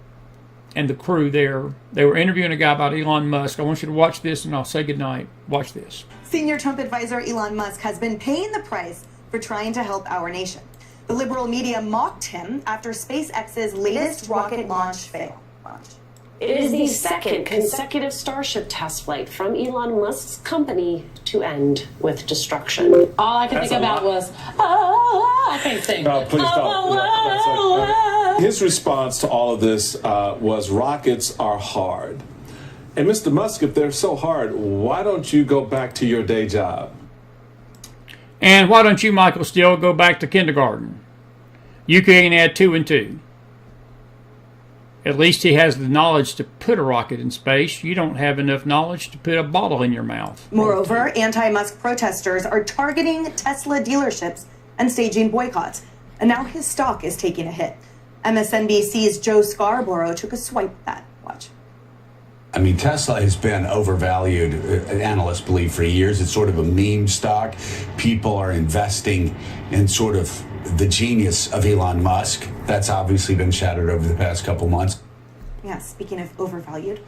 the crew there, they were interviewing a guy about Elon Musk. I want you to watch this, and I'll say goodnight. Watch this. Senior Trump advisor Elon Musk has been paying the price for trying to help our nation. The liberal media mocked him after SpaceX's latest rocket launch failed. It is the second consecutive Starship test flight from Elon Musk's company to end with destruction. All I could think about was, I can't sing. No, please don't. His response to all of this was rockets are hard. And Mr. Musk, if they're so hard, why don't you go back to your day job? And why don't you, Michael Steele, go back to kindergarten? You can't add 2 and 2. At least he has the knowledge to put a rocket in space. You don't have enough knowledge to put a bottle in your mouth. Moreover, anti-Musk protesters are targeting Tesla dealerships and staging boycotts. And now his stock is taking a hit. MSNBC's Joe Scarborough took a swipe at that. Watch. I mean, Tesla has been overvalued, analysts believe, for years. It's sort of a meme stock. People are investing in sort of the genius of Elon Musk. That's obviously been shattered over the past couple months. Yeah, speaking of overvalued.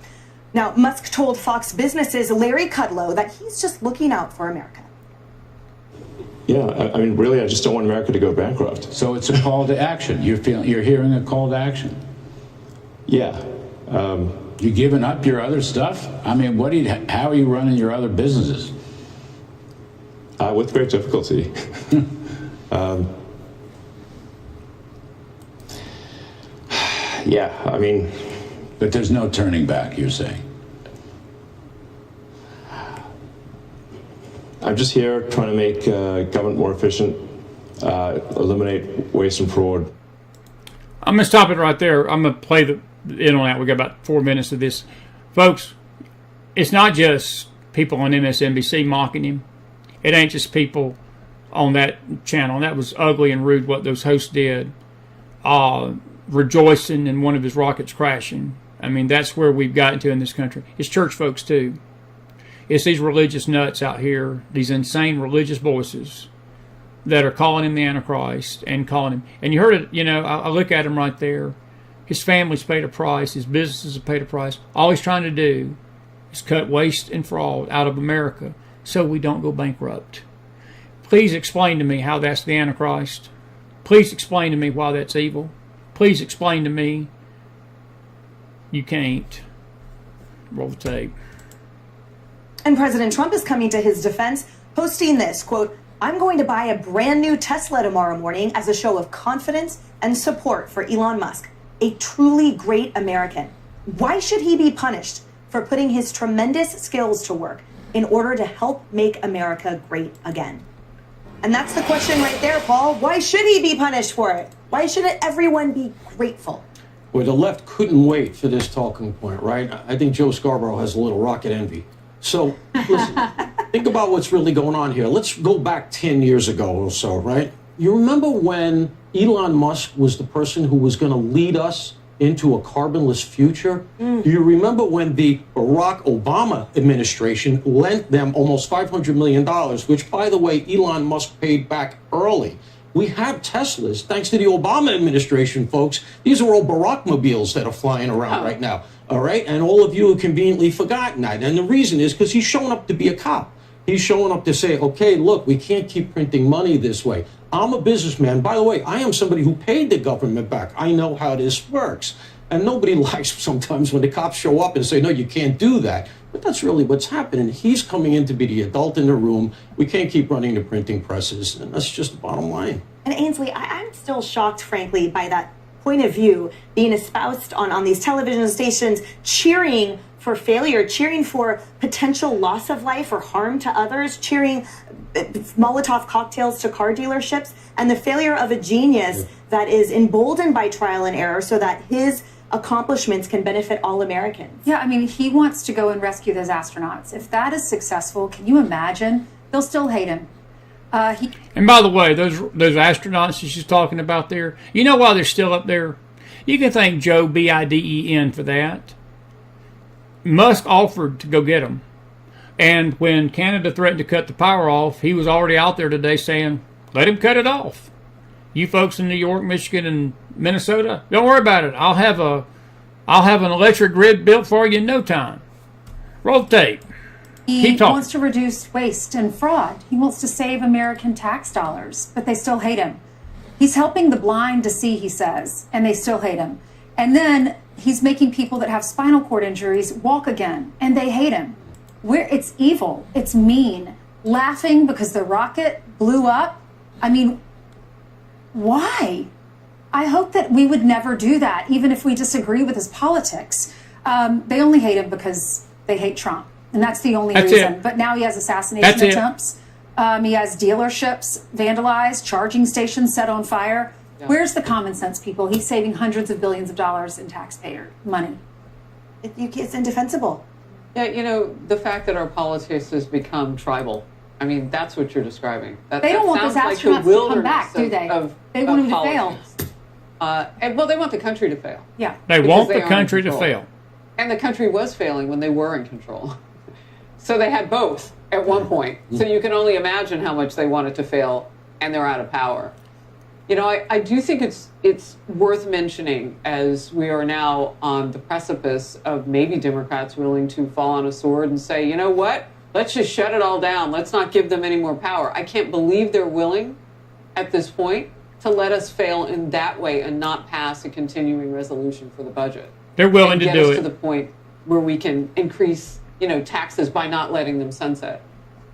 Now, Musk told Fox Business's Larry Kudlow that he's just looking out for America. Yeah, I mean, really, I just don't want America to go bankrupt. So it's a call to action. You're hearing a call to action. Yeah. You giving up your other stuff? I mean, how are you running your other businesses? With great difficulty. Yeah, I mean... But there's no turning back, you're saying? I'm just here trying to make government more efficient. eliminate waste and fraud. I'm going to stop it right there. I'm going to play in on that. We got about 4 minutes of this. Folks, it's not just people on MSNBC mocking him. It ain't just people on that channel. That was ugly and rude what those hosts did. Rejoicing in one of his rockets crashing. I mean, that's where we've gotten to in this country. It's church folks, too. It's these religious nuts out here, these insane religious voices that are calling him the Antichrist and calling him. And you heard it, you know, I look at him right there. His family's paid a price. His businesses have paid a price. All he's trying to do is cut waste and fraud out of America so we don't go bankrupt. Please explain to me how that's the Antichrist. Please explain to me why that's evil. Please explain to me. You can't. Roll the tape. And President Trump is coming to his defense, posting this, quote, "I'm going to buy a brand new Tesla tomorrow morning as a show of confidence and support for Elon Musk, a truly great American. Why should he be punished for putting his tremendous skills to work in order to help make America great again?" And that's the question right there, Paul. Why should he be punished for it? Why shouldn't everyone be grateful? Well, the left couldn't wait for this talking point, right? I think Joe Scarborough has a little rocket envy. So, listen, think about what's really going on here. Let's go back 10 years ago or so, right? You remember when Elon Musk was the person who was going to lead us into a carbonless future? Do you remember when the Barack Obama administration lent them almost $500 million, which, by the way, Elon Musk paid back early? We have Teslas, thanks to the Obama administration, folks. These are all Barack-mobiles that are flying around right now, all right? And all of you have conveniently forgotten that. And the reason is because he's showing up to be a cop. He's showing up to say, okay, look, we can't keep printing money this way. I'm a businessman. By the way, I am somebody who paid the government back. I know how this works. And nobody likes sometimes when the cops show up and say, no, you can't do that. But that's really what's happening. He's coming in to be the adult in the room. We can't keep running the printing presses. And that's just the bottom line. And Ainsley, I'm still shocked, frankly, by that point of view being espoused on these television stations, cheering for failure, cheering for potential loss of life or harm to others, cheering Molotov cocktails to car dealerships, and the failure of a genius that is emboldened by trial and error so that his accomplishments can benefit all Americans. Yeah, I mean, he wants to go and rescue those astronauts. If that is successful, can you imagine? They'll still hate him. And by the way, those astronauts that she's talking about there, you know why they're still up there? You can thank Joe Biden for that. Musk offered to go get them. And when Canada threatened to cut the power off, he was already out there today saying, let him cut it off. You folks in New York, Michigan, and Minnesota, don't worry about it. I'll have an electric grid built for you in no time. Roll the tape. He wants to reduce waste and fraud. He wants to save American tax dollars, but they still hate him. He's helping the blind to see, he says, and they still hate him. And then he's making people that have spinal cord injuries walk again, and they hate him. It's evil. It's mean. Laughing because the rocket blew up. I mean, why? I hope that we would never do that, even if we disagree with his politics. They only hate him because they hate Trump. And that's the only reason. But now he has assassination attempts. He has dealerships vandalized, charging stations set on fire. Yeah. Where's the common sense, people? He's saving hundreds of billions of dollars in taxpayer money. It's indefensible. Yeah, you know, the fact that our politics has become tribal. I mean, that's what you're describing. They don't want those astronauts to come back, do they? They want him to fail. Well, they want the country to fail. Yeah. They want the country to fail. And the country was failing when they were in control. So they had both at one point. So you can only imagine how much they wanted to fail, and they're out of power. You know, I do think it's worth mentioning, as we are now on the precipice of maybe Democrats willing to fall on a sword and say, you know what, let's just shut it all down. Let's not give them any more power. I can't believe they're willing at this point to let us fail in that way and not pass a continuing resolution for the budget. They're willing to do it. Get us to the point where we can increase, you know, taxes by not letting them sunset.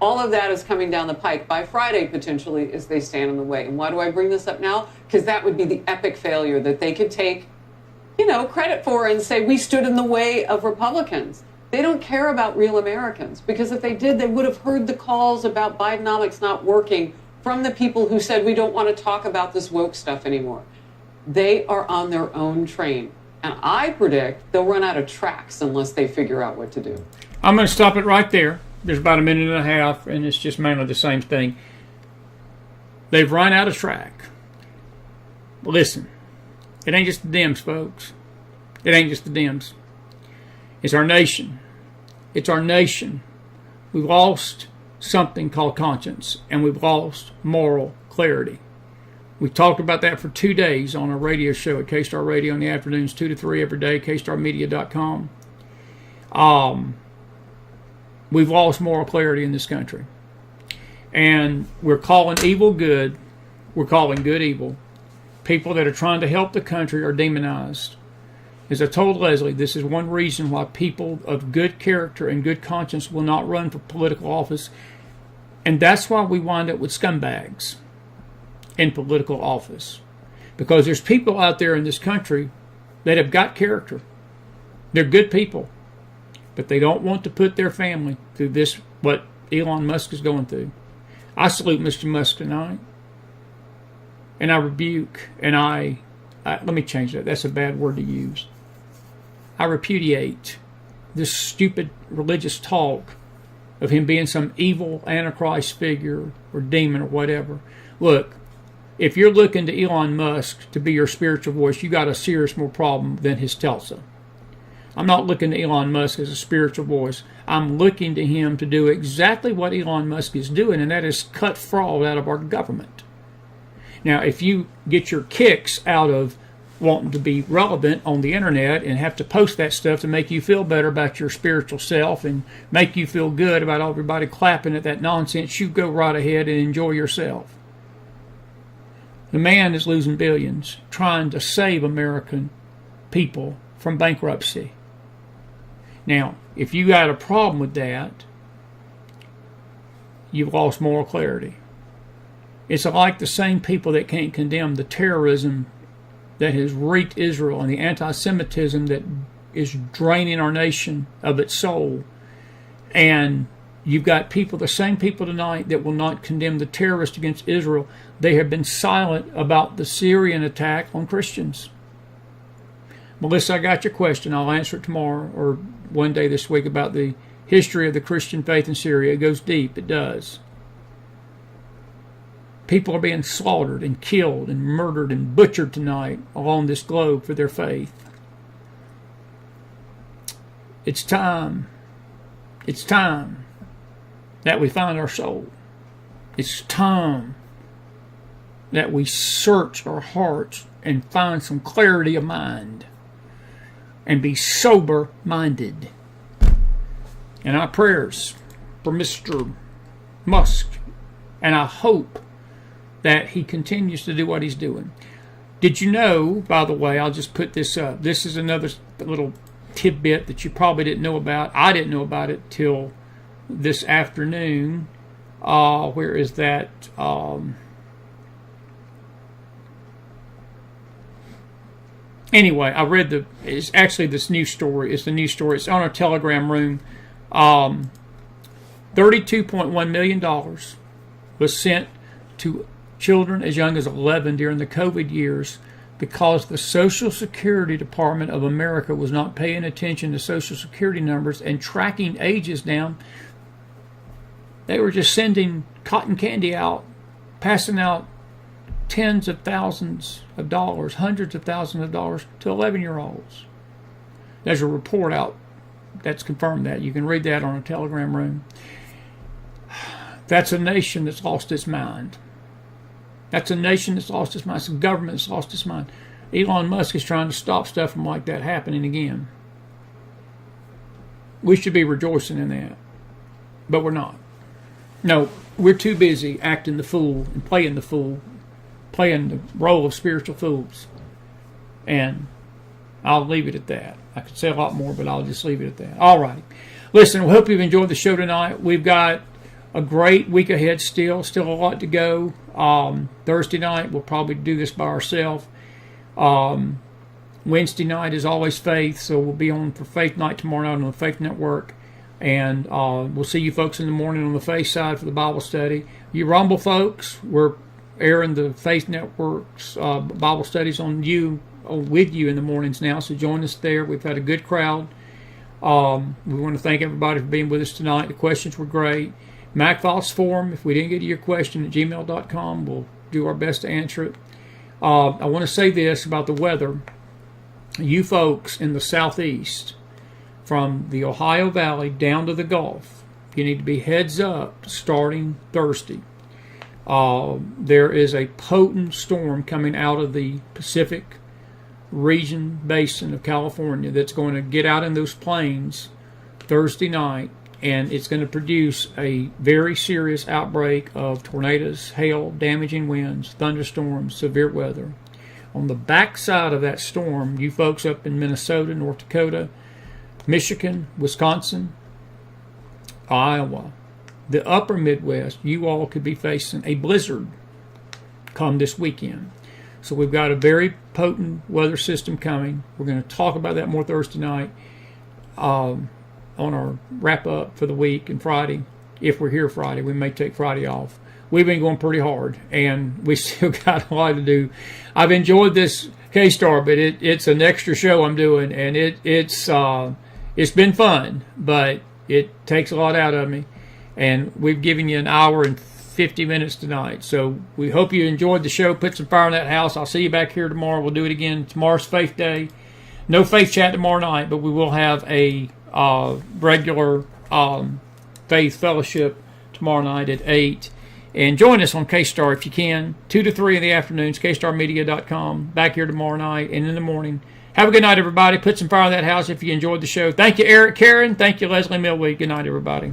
All of that is coming down the pike by Friday, potentially, as they stand in the way. And why do I bring this up now? Because that would be the epic failure that they could take, you know, credit for and say, we stood in the way of Republicans. They don't care about real Americans, because if they did, they would have heard the calls about Bidenomics not working from the people who said we don't want to talk about this woke stuff anymore. They are on their own train. And I predict they'll run out of tracks unless they figure out what to do. I'm going to stop it right there. There's about a minute and a half, and it's just mainly the same thing. They've run out of track. Listen, it ain't just the Dems, folks. It ain't just the Dems. It's our nation. It's our nation. We've lost something called conscience, and we've lost moral clarity. We talked about that for 2 days on our radio show at K-Star Radio in the afternoons, 2 to 3 every day, kstarmedia.com. We've lost moral clarity in this country. And we're calling evil good. We're calling good evil. People that are trying to help the country are demonized. As I told Leslie, this is one reason why people of good character and good conscience will not run for political office. And that's why we wind up with scumbags in political office. Because there's people out there in this country that have got character. They're good people. But they don't want to put their family through this, what Elon Musk is going through. I salute Mr. Musk tonight. And I rebuke, and I let me change that. That's a bad word to use. I repudiate this stupid religious talk of him being some evil Antichrist figure or demon or whatever. Look, if you're looking to Elon Musk to be your spiritual voice, you got a serious more problem than his Tulsa. I'm not looking to Elon Musk as a spiritual voice. I'm looking to him to do exactly what Elon Musk is doing, and that is cut fraud out of our government. Now, if you get your kicks out of wanting to be relevant on the internet and have to post that stuff to make you feel better about your spiritual self and make you feel good about everybody clapping at that nonsense, you go right ahead and enjoy yourself. The man is losing billions trying to save American people from bankruptcy. Now, if you got a problem with that, you've lost moral clarity. It's like the same people that can't condemn the terrorism that has wreaked Israel and the anti-Semitism that is draining our nation of its soul. And you've got people, the same people tonight, that will not condemn the terrorists against Israel. They have been silent about the Syrian attack on Christians. Melissa, I got your question. I'll answer it tomorrow or one day this week about the history of the Christian faith in Syria. It goes deep. It does. People are being slaughtered and killed and murdered and butchered tonight along this globe for their faith. It's time. It's time that we find our soul. It's time that we search our hearts and find some clarity of mind and be sober-minded. And our prayers for Mr. Musk, and I hope that he continues to do what he's doing. Did you know, by the way, I'll just put this up. This is another little tidbit that you probably didn't know about. I didn't know about it till this afternoon. Where is that? Anyway, I read it's actually this news story. It's the news story. It's on our Telegram room. $32.1 million was sent to children as young as 11 during the COVID years because the Social Security Department of America was not paying attention to Social Security numbers and tracking ages down. They were just sending cotton candy out, passing out tens of thousands of dollars, hundreds of thousands of dollars to 11-year-olds. There's a report out that's confirmed that. You can read that on a Telegram room. That's a nation that's lost its mind. That's a nation that's lost its mind. It's a government that's lost its mind. Elon Musk is trying to stop stuff from like that happening again. We should be rejoicing in that. But we're not. No, we're too busy acting the fool and playing the fool, playing the role of spiritual fools. And I'll leave it at that. I could say a lot more, but I'll just leave it at that. All right. Listen, we hope you've enjoyed the show tonight. We've got a great week ahead still a lot to go. Thursday night, we'll probably do this by ourselves. Wednesday night is always Faith, so we'll be on for Faith Night tomorrow night on the Faith Network. And we'll see you folks in the morning on the Faith side for the Bible study. You Rumble folks, we're airing the Faith Network's Bible studies with you in the mornings now, so join us there. We've had a good crowd. We want to thank everybody for being with us tonight. The questions were great. McFiles forum, if we didn't get to your question at gmail.com, we'll do our best to answer it. I want to say this about the weather. You folks in the southeast, from the Ohio Valley down to the Gulf, you need to be heads up starting Thursday. There is a potent storm coming out of the Pacific region basin of California that's going to get out in those plains Thursday night, and it's going to produce a very serious outbreak of tornadoes, hail, damaging winds, thunderstorms, severe weather. On the backside of that storm, you folks up in Minnesota, North Dakota, Michigan, Wisconsin, Iowa, the upper Midwest, you all could be facing a blizzard come this weekend. So we've got a very potent weather system coming. We're going to talk about that more Thursday night on our wrap-up for the week, and Friday, if we're here Friday. We may take Friday off. We've been going pretty hard, and we still got a lot to do. I've enjoyed this K-Star, but it's an extra show I'm doing, and it's been fun, but it takes a lot out of me. And we've given you an hour and 50 minutes tonight. So we hope you enjoyed the show. Put some fire in that house. I'll see you back here tomorrow. We'll do it again. Tomorrow's Faith Day. No Faith Chat tomorrow night, but we will have a regular Faith Fellowship tomorrow night at 8. And join us on K-Star if you can. 2 to 3 in the afternoons, kstarmedia.com. Back here tomorrow night and in the morning. Have a good night, everybody. Put some fire in that house if you enjoyed the show. Thank you, Eric Caron. Thank you, Leslie Millwee. Good night, everybody.